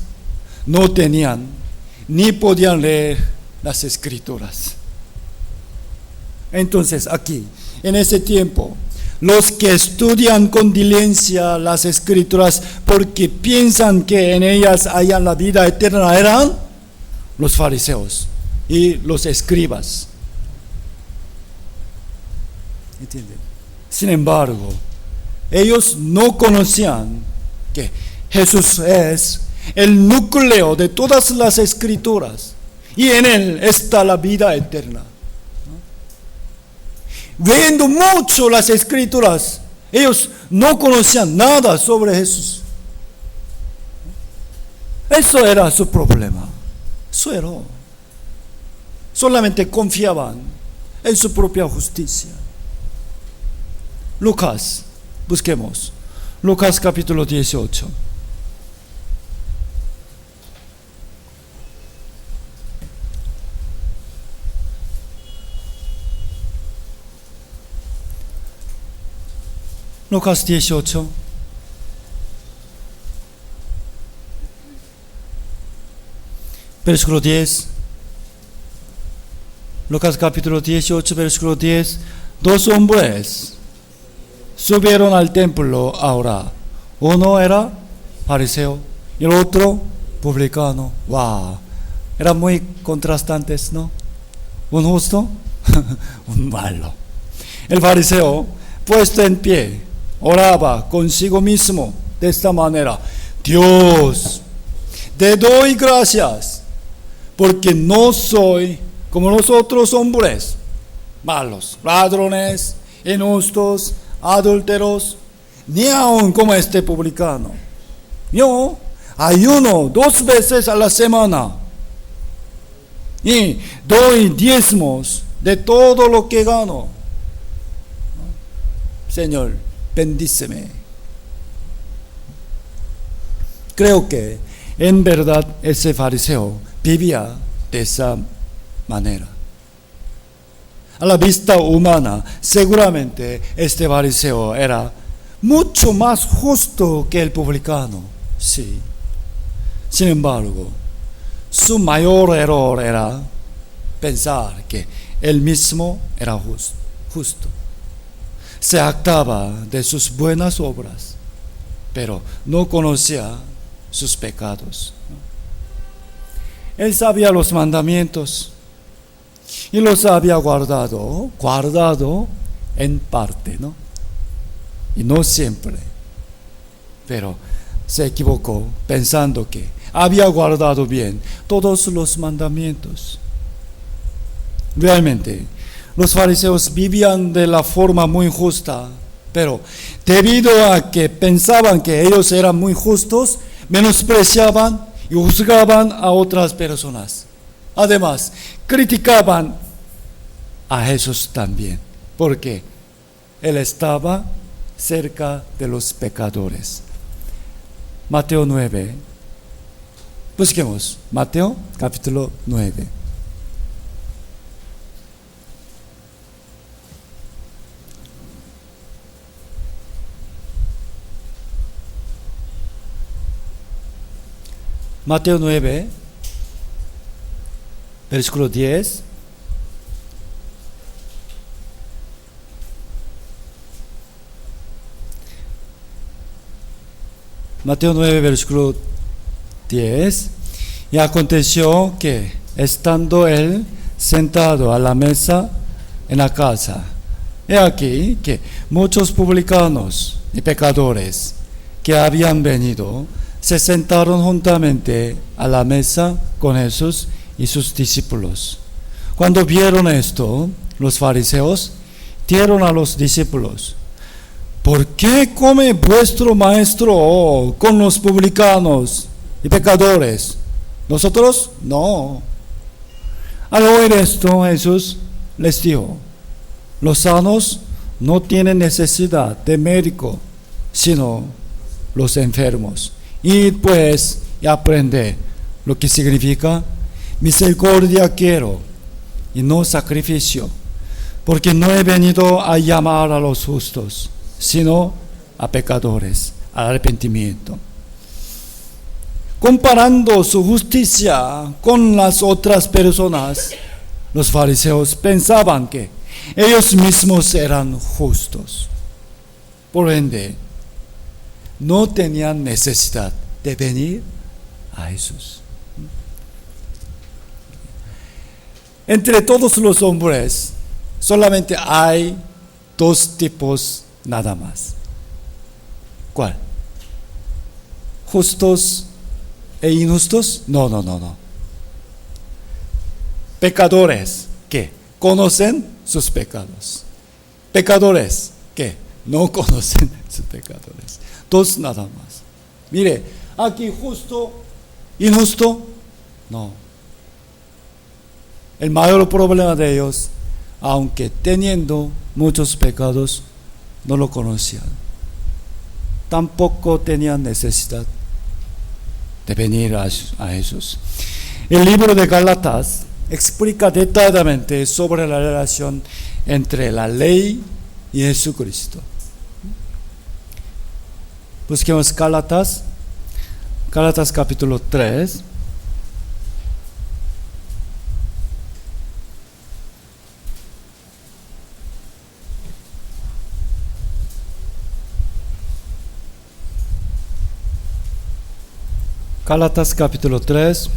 no tenían ni podían leer las escrituras. Entonces aquí, en ese tiempo, los que estudian con diligencia las escrituras porque piensan que en ellas hayan la vida eterna eran los fariseos y los escribas. ¿Entienden? Sin embargo, ellos no conocían que Jesús es el núcleo de todas las escrituras y en él está la vida eterna. Viendo mucho las escrituras, ellos no conocían nada sobre Jesús. Eso era su problema. Eso era. Solamente confiaban en su propia justicia. Lucas, busquemos. Lucas capítulo 18. Lucas 18. Versículo 10. Lucas capítulo 18, versículo 10. Dos hombres subieron al templo a orar. Uno era fariseo y el otro publicano. Wow. Eran muy contrastantes, ¿no? Un justo, un malo. El fariseo, puesto en pie, oraba consigo mismo de esta manera: Dios, te doy gracias porque no soy como los otros hombres malos, ladrones, injustos, adúlteros, ni aun como este publicano. Yo ayuno 2 veces a la semana y doy diezmos de todo lo que gano. Señor, bendíceme. Creo que en verdad ese fariseo vivía de esa manera. A la vista humana, seguramente este fariseo era mucho más justo que el publicano. Sí. Sin embargo, su mayor error era pensar que él mismo era justo. Se jactaba de sus buenas obras, pero no conocía sus pecados. Él sabía los mandamientos y los había guardado en parte, ¿no? Y no siempre. Pero se equivocó pensando que había guardado bien todos los mandamientos. Realmente, los fariseos vivían de la forma muy justa, pero debido a que pensaban que ellos eran muy justos, menospreciaban y juzgaban a otras personas. Además, criticaban a Jesús también, porque él estaba cerca de los pecadores. Mateo 9. Busquemos Mateo capítulo 9. Mateo 9, versículo 10. Mateo 9, versículo 10. Y aconteció que, estando él sentado a la mesa en la casa, he aquí que muchos publicanos y pecadores que habían venido se sentaron juntamente a la mesa con Jesús y sus discípulos. Cuando vieron esto, los fariseos dieron a los discípulos: ¿por qué come vuestro maestro con los publicanos y pecadores? ¿Nosotros? No. Al oír esto, Jesús les dijo: los sanos no tienen necesidad de médico, sino los enfermos. Id pues y aprende lo que significa: misericordia quiero y no sacrificio, porque no he venido a llamar a los justos, sino a pecadores al arrepentimiento. comparando su justicia con las otras personas, los fariseos pensaban que ellos mismos eran justos. Por ende, no tenían necesidad de venir a Jesús. Entre todos los hombres, solamente hay dos tipos nada más. ¿Cuál? ¿Justos e injustos? No. Pecadores que conocen sus pecados. Pecadores que no conocen sus pecadores. Dos nada más. Mire, aquí justo, injusto, no. El mayor problema de ellos, aunque teniendo muchos pecados, no lo conocían. Tampoco tenían necesidad de venir a Jesús. El libro de Gálatas explica detalladamente sobre la relación entre la ley y Jesucristo. Busquemos Gálatas capítulo 3. Gálatas capítulo 3,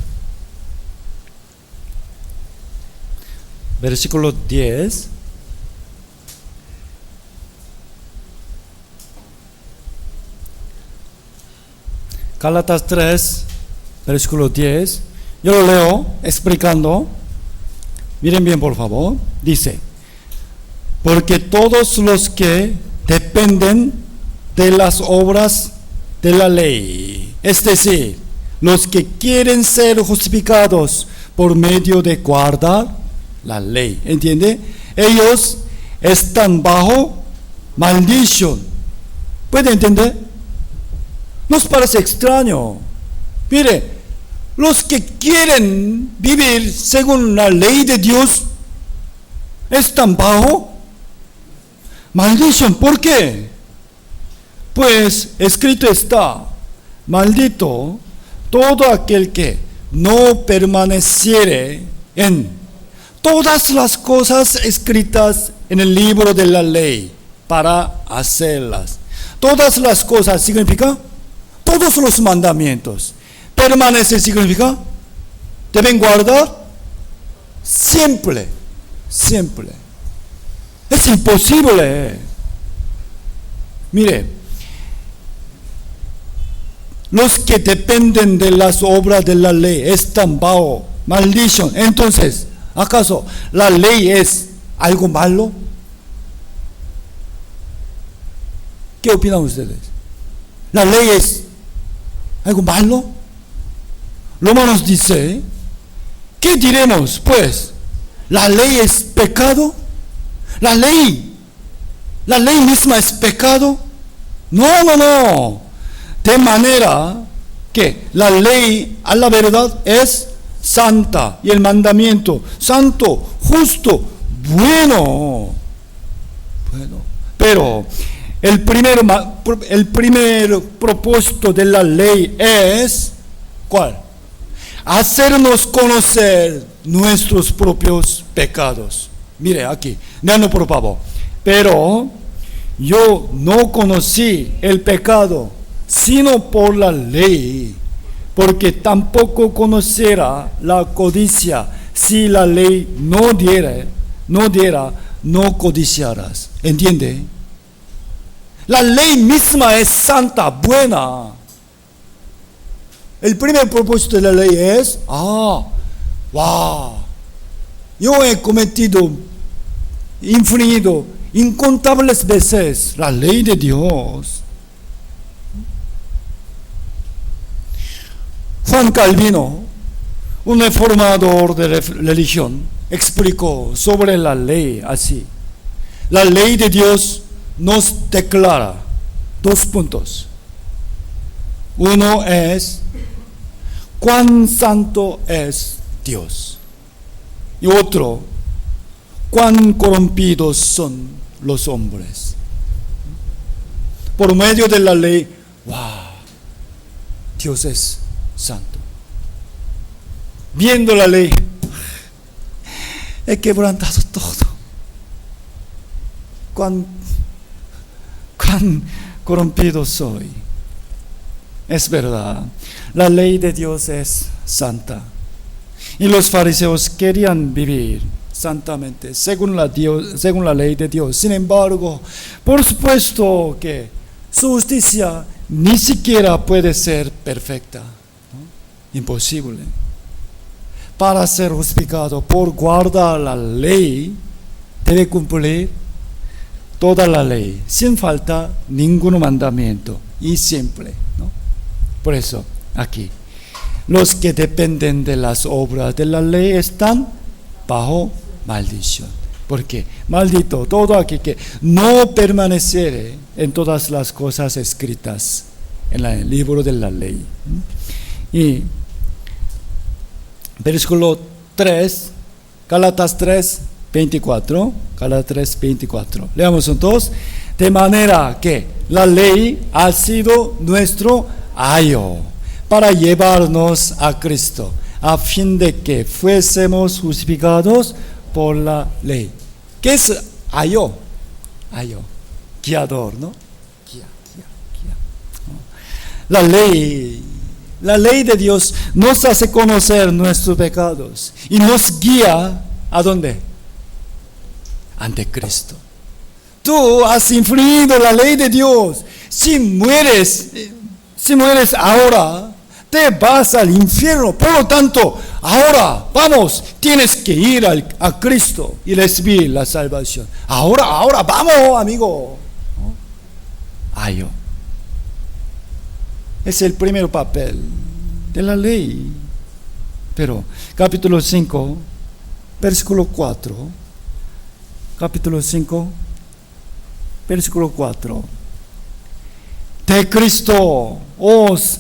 versículo 10. Gálatas 3, versículo 10. Yo lo leo explicando. Miren bien, por favor. Dice: porque todos los que dependen de las obras de la ley, es decir, los que quieren ser justificados por medio de guardar la ley, ¿entiende? Ellos están bajo maldición. ¿Puede entender? Nos parece extraño. Mire, los que quieren vivir según la ley de Dios están bajo maldición. ¿Por qué? Pues escrito está: maldito todo aquel que no permaneciere en todas las cosas escritas en el libro de la ley para hacerlas. Todas las cosas significa todos los mandamientos. Permanecer significa deben guardar siempre. Es imposible. Mire, los que dependen de las obras de la ley están bajo maldición. Entonces, ¿acaso la ley es algo malo? ¿Qué opinan ustedes? ¿La ley es algo malo? Romanos dice, ¿qué diremos pues? ¿La ley es pecado? ¿La ley misma es pecado? No. De manera que la ley a la verdad es santa y el mandamiento santo, justo, bueno. Pero el primer propósito de la ley es ¿cuál? Hacernos conocer nuestros propios pecados. Mire aquí, léanlo por favor. Pero yo no conocí el pecado sino por la ley, porque tampoco conocerá la codicia. Si la ley no diera, no codiciarás. ¿Entiende? La ley misma es santa, buena. El primer propósito de la ley es, yo he infringido incontables veces la ley de Dios. Juan Calvino, un reformador de religión, explicó sobre la ley así: la ley de Dios nos declara dos puntos. Uno es cuán santo es Dios, y otro, cuán corrompidos son los hombres. Por medio de la ley, Dios es Santo. Viendo la ley, he quebrantado todo. Cuán corrompido soy. Es verdad, la ley de Dios es santa. Y los fariseos querían vivir santamente, según la ley de Dios. Sin embargo, por supuesto que su justicia ni siquiera puede ser perfecta, ¿no? Imposible. Para ser justificado por guardar la ley, debe cumplir toda la ley, sin falta ningún mandamiento, y siempre, ¿no? Por eso, aquí, los que dependen de las obras de la ley están bajo maldición. Porque maldito todo aquel que no permaneciere en todas las cosas escritas en el libro de la ley. Y versículo 3, Gálatas 3, 24. Gálatas 3, 24. Leamos juntos. De manera que la ley ha sido nuestro ayo para llevarnos a Cristo, a fin de que fuésemos justificados por la ley. ¿Qué es ayo? Ayo, guiador, ¿no? Guía. La ley de Dios nos hace conocer nuestros pecados y nos guía ¿a dónde? Ante Cristo. Tú has infringido la ley de Dios. Si mueres ahora, te vas al infierno. Por lo tanto, ahora, vamos, tienes que ir a Cristo y recibir la salvación. Ahora, vamos, amigo. ¿No? Ayo. Es el primer papel de la ley. Pero, capítulo 5, versículo 4. Capítulo 5, versículo 4. De Cristo os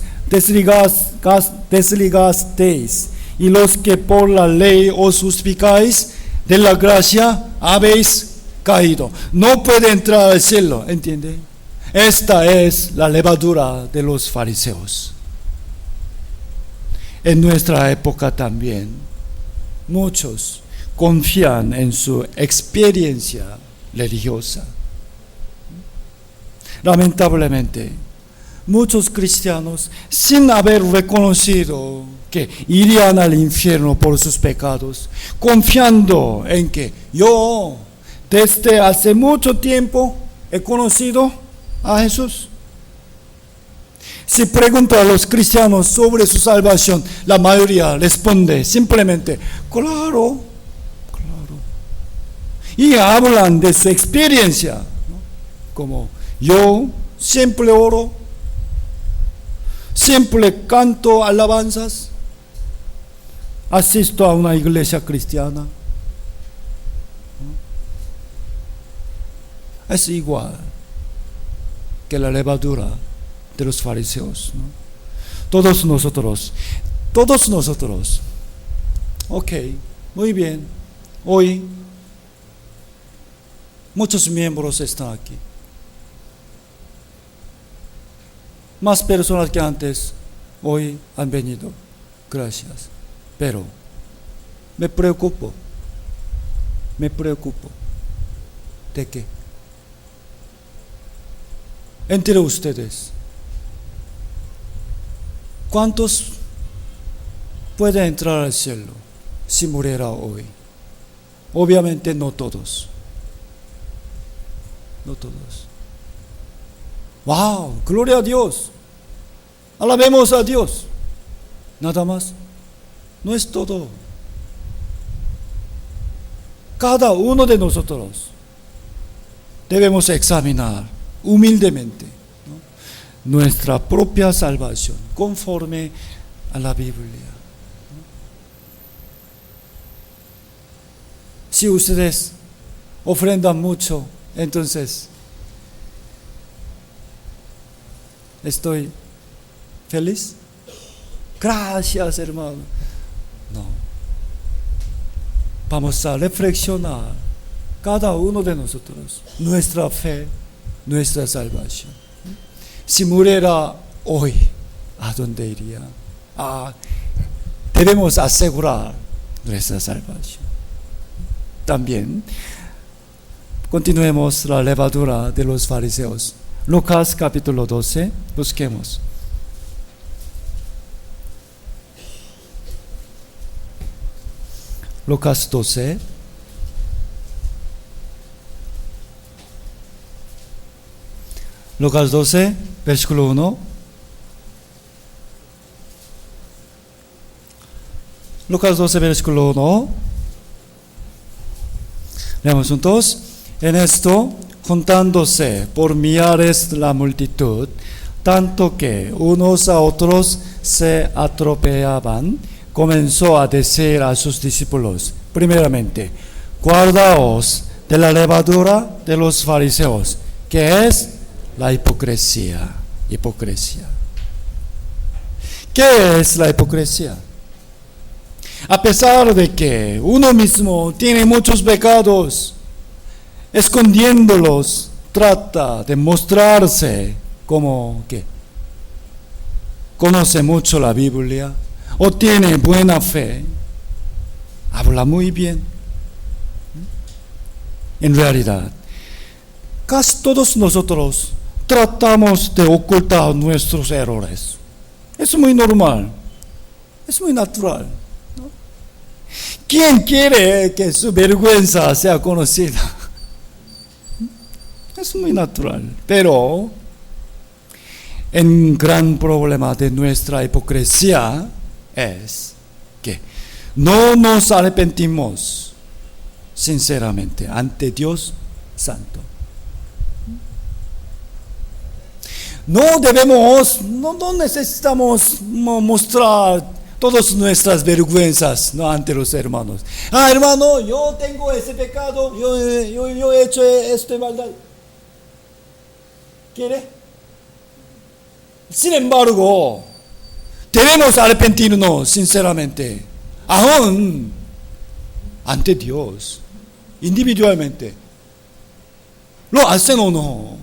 desligasteis, y los que por la ley os justificáis, de la gracia habéis caído. No puede entrar al cielo, ¿entiende? Esta es la levadura de los fariseos. En nuestra época también, muchos confían en su experiencia religiosa. Lamentablemente, muchos cristianos, sin haber reconocido que irían al infierno por sus pecados, confiando en que yo desde hace mucho tiempo he conocido a Jesús. Si pregunto a los cristianos sobre su salvación, la mayoría responde simplemente, claro. Y hablan de su experiencia, ¿no? Como yo siempre oro, siempre canto alabanzas, asisto a una iglesia cristiana. ¿No? Es igual que la levadura de los fariseos, ¿no? Todos nosotros, ok, muy bien, hoy muchos miembros están aquí. Más personas que antes hoy han venido. Gracias. Pero me preocupo. ¿De qué? Entre ustedes, ¿cuántos pueden entrar al cielo si muriera hoy? Obviamente no todos. ¡Wow! ¡Gloria a Dios! ¡Alabemos a Dios! Nada más. No es todo. Cada uno de nosotros debemos examinar humildemente, ¿no?, nuestra propia salvación conforme a la Biblia, ¿no? Si ustedes ofrendan mucho, entonces estoy feliz. Gracias, hermano. No. Vamos a reflexionar cada uno de nosotros nuestra fe, nuestra salvación. Si muriera hoy, ¿a dónde iría? debemos asegurar nuestra salvación. También continuemos la levadura de los fariseos. Lucas capítulo 12, busquemos. Lucas 12. Lucas 12, versículo 1. Lucas 12, versículo 1. Leamos juntos. En esto, juntándose por millares la multitud, tanto que unos a otros se atropellaban, comenzó a decir a sus discípulos, primeramente, guardaos de la levadura de los fariseos, que es la hipocresía. Hipocresía. ¿Qué es la hipocresía? A pesar de que uno mismo tiene muchos pecados, escondiéndolos, trata de mostrarse como que conoce mucho la Biblia o tiene buena fe, habla muy bien. En realidad, casi todos nosotros tratamos de ocultar nuestros errores. Es muy normal, es muy natural. ¿Quién quiere que su vergüenza sea conocida? Es muy natural. Pero el gran problema de nuestra hipocresía es que no nos arrepentimos sinceramente ante Dios Santo. No necesitamos mostrar todas nuestras vergüenzas, ¿no?, ante los hermanos. Hermano, yo tengo ese pecado, yo he hecho esta maldad. ¿Quiere? Sin embargo, debemos arrepentirnos sinceramente, aún ante Dios, individualmente. ¿Lo hacen o no?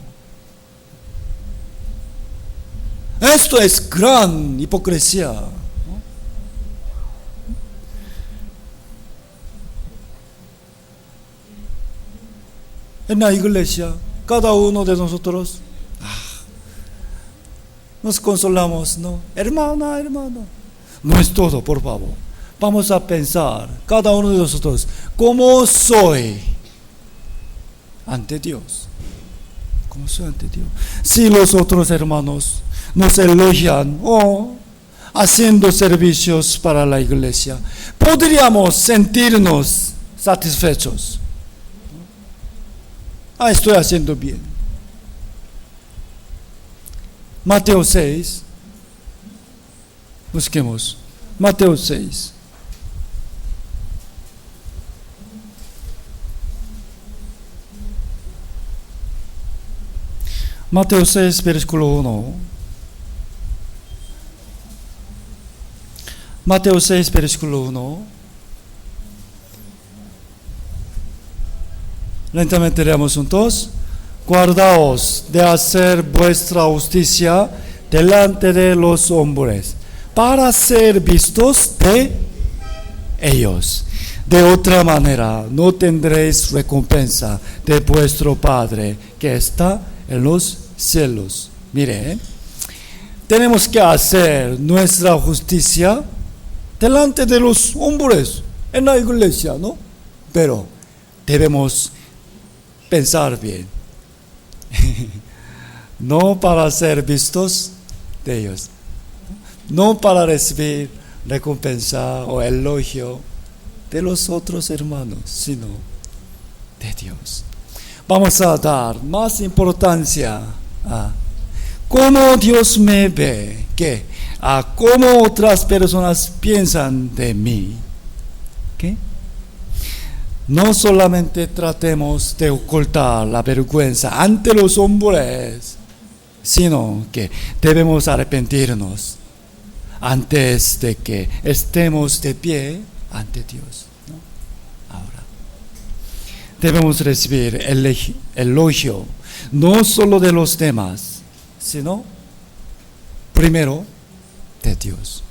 Esto es gran hipocresía. En la iglesia, cada uno de nosotros nos consolamos, ¿no? Hermana, hermano. No es todo, por favor. Vamos a pensar, cada uno de nosotros, ¿cómo soy ante Dios? ¿Cómo soy ante Dios? Si los otros hermanos nos elogian o haciendo servicios para la iglesia, podríamos sentirnos satisfechos. Estoy haciendo bien. Mateo 6. Busquemos. Mateo 6. Mateo 6, versículo 1. Mateo 6, versículo 1. Lentamente leamos juntos. Guardaos de hacer vuestra justicia delante de los hombres, para ser vistos de ellos. De otra manera, no tendréis recompensa de vuestro Padre que está en los cielos. Mire, tenemos que hacer nuestra justicia delante de los hombres en la iglesia, ¿no? Pero debemos pensar bien. No para ser vistos de ellos, no para recibir recompensa o elogio de los otros hermanos, sino de Dios. Vamos a dar más importancia a cómo Dios me ve que a cómo otras personas piensan de mí. ¿Qué? No solamente tratemos de ocultar la vergüenza ante los hombres, sino que debemos arrepentirnos antes de que estemos de pie ante Dios, ¿no? Ahora, debemos recibir el elogio no solo de los demás, sino primero de Dios.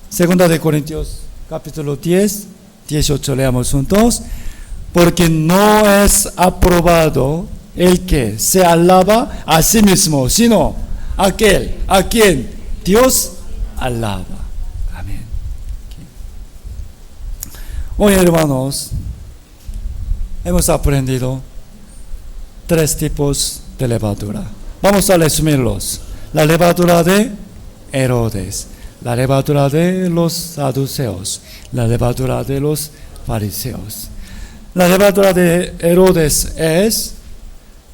Segunda de Corintios, capítulo 10, 18, leamos juntos. Porque no es aprobado el que se alaba a sí mismo, sino aquel a quien Dios alaba. Amén. Hoy, hermanos, hemos aprendido 3 tipos de levadura. Vamos a resumirlos. La levadura de Herodes, la levadura de los saduceos, la levadura de los fariseos. La levadura de Herodes es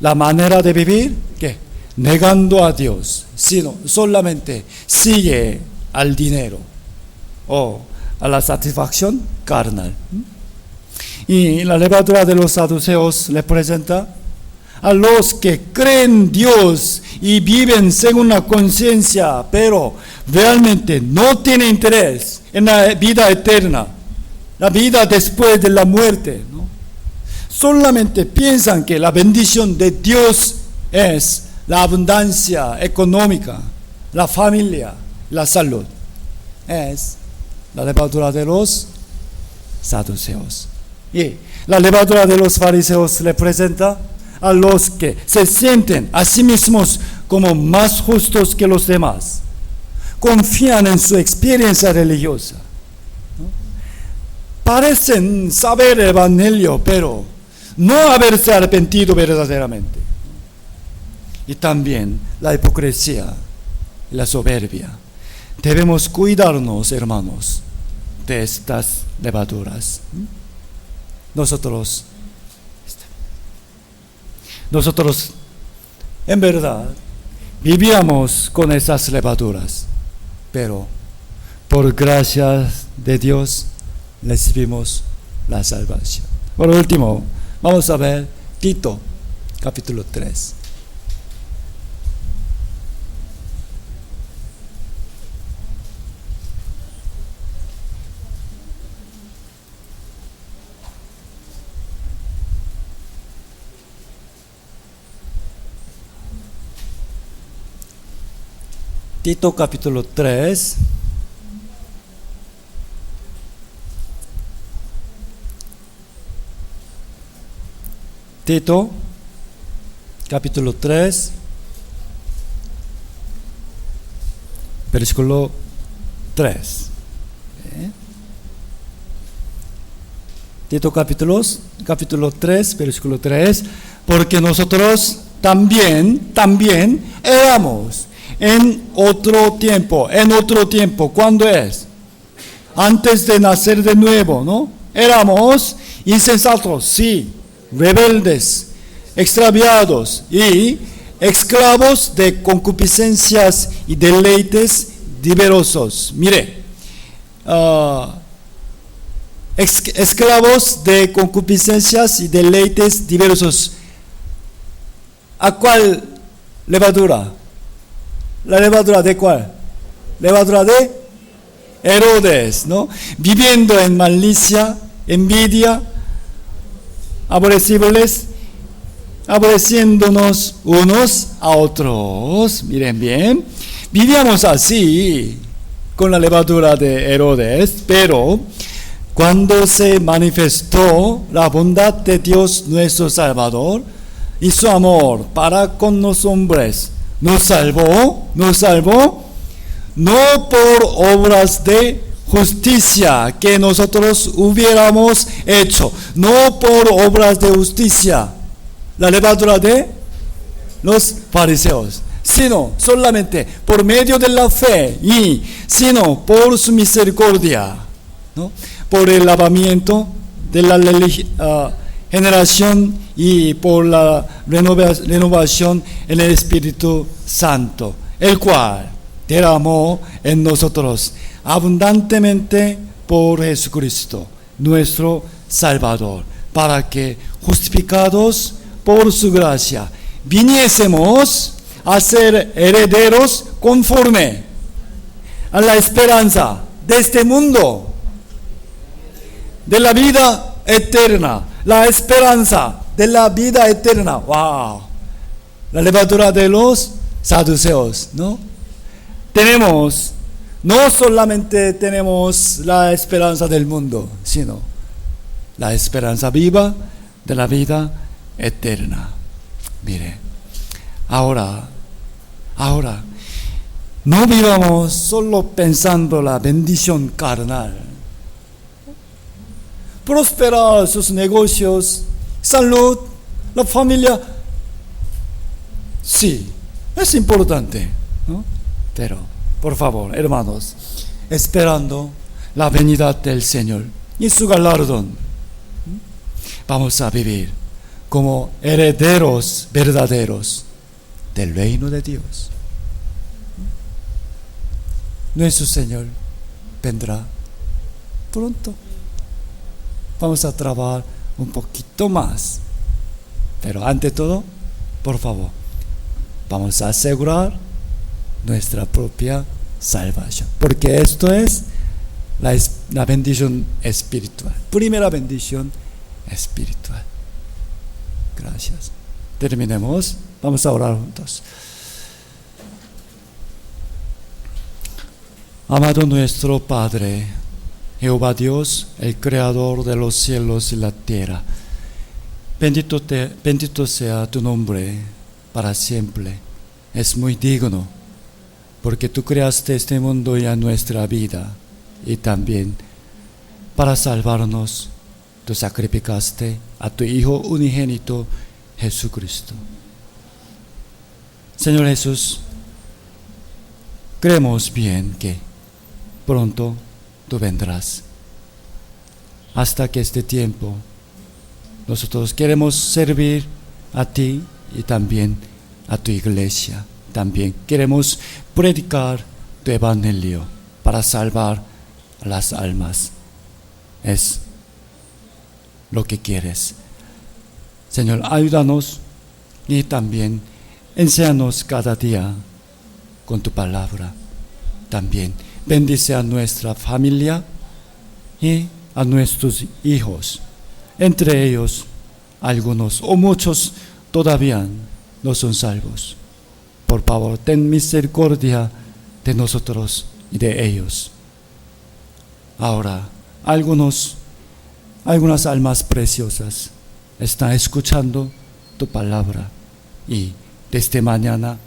la manera de vivir que negando a Dios, sino solamente sigue al dinero o a la satisfacción carnal. Y la levadura de los saduceos representa a los que creen Dios y viven según la conciencia, pero realmente no tienen interés en la vida eterna, la vida después de la muerte, ¿no? Solamente piensan que la bendición de Dios es la abundancia económica, la familia, la salud. Es la levadura de los saduceos. Y la levadura de los fariseos representa a los que se sienten a sí mismos como más justos que los demás. Confían en su experiencia religiosa, ¿no? Parecen saber el evangelio, pero no haberse arrepentido verdaderamente. Y también la hipocresía y la soberbia. Debemos cuidarnos, hermanos, de estas levaduras. Nosotros, en verdad, vivíamos con esas levaduras, pero por gracia de Dios recibimos la salvación. Por último, vamos a ver Tito, capítulo 3. Tito capítulo 3. Tito capítulo 3, versículo 3. Tito capítulo 3, versículo 3. Porque nosotros también éramos en otro tiempo. ¿Cuándo es? Antes de nacer de nuevo, ¿no? Éramos insensatos, sí, rebeldes, extraviados y esclavos de concupiscencias y deleites diversos. Mire, esclavos de concupiscencias y deleites diversos. ¿A cuál levadura? ¿La levadura de cuál? Levadura de Herodes, ¿no? Viviendo en malicia, envidia, aborreciéndonos unos a otros. Miren bien, vivíamos así con la levadura de Herodes, pero cuando se manifestó la bondad de Dios nuestro Salvador y su amor para con los hombres, nos salvó no por obras de justicia que nosotros hubiéramos hecho, no por obras de justicia, la levadura de los fariseos, sino solamente por medio de la fe y sino por su misericordia, ¿no? Por el lavamiento de la generación y por la renovación en el Espíritu Santo, el cual derramó en nosotros abundantemente por Jesucristo, nuestro Salvador, para que, justificados por su gracia, viniésemos a ser herederos conforme a la esperanza de este mundo, de la vida eterna, la esperanza de la vida eterna. ¡Wow! La levadura de los saduceos, ¿no? Tenemos no solamente tenemos la esperanza del mundo, sino la esperanza viva de la vida eterna. Mire, ahora, no vivamos solo pensando la bendición carnal. Prosperar sus negocios, salud, la familia. Sí, es importante, ¿no? Pero, por favor, hermanos, esperando la venida del Señor y su galardón, vamos a vivir como herederos verdaderos del reino de Dios. Nuestro Señor vendrá pronto. Vamos a trabajar un poquito más. Pero ante todo, por favor, vamos a asegurar nuestra propia salvación. Porque esto es la bendición espiritual. Primera bendición espiritual. Gracias. Terminemos. Vamos a orar juntos. Amado nuestro Padre, Jehová Dios, el Creador de los cielos y la tierra, bendito sea tu nombre para siempre. Es muy digno, porque tú creaste este mundo y a nuestra vida, y también para salvarnos, tú sacrificaste a tu Hijo unigénito, Jesucristo. Señor Jesús, creemos bien que pronto tú vendrás. Hasta que este tiempo, nosotros queremos servir a ti y también a tu iglesia. También queremos predicar tu evangelio para salvar a las almas. Es lo que quieres. Señor, ayúdanos y también enséñanos cada día con tu palabra. También bendice a nuestra familia y a nuestros hijos. Entre ellos, algunos o muchos todavía no son salvos. Por favor, ten misericordia de nosotros y de ellos. Ahora, algunas almas preciosas están escuchando tu palabra y desde mañana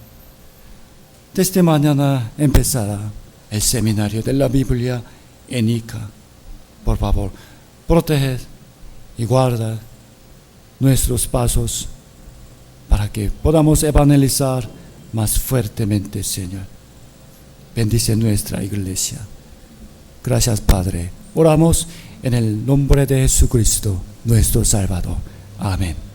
empezará el seminario de la Biblia en Ica. Por favor, protege y guarda nuestros pasos para que podamos evangelizar más fuertemente, Señor. Bendice nuestra iglesia. Gracias, Padre. Oramos en el nombre de Jesucristo, nuestro Salvador. Amén.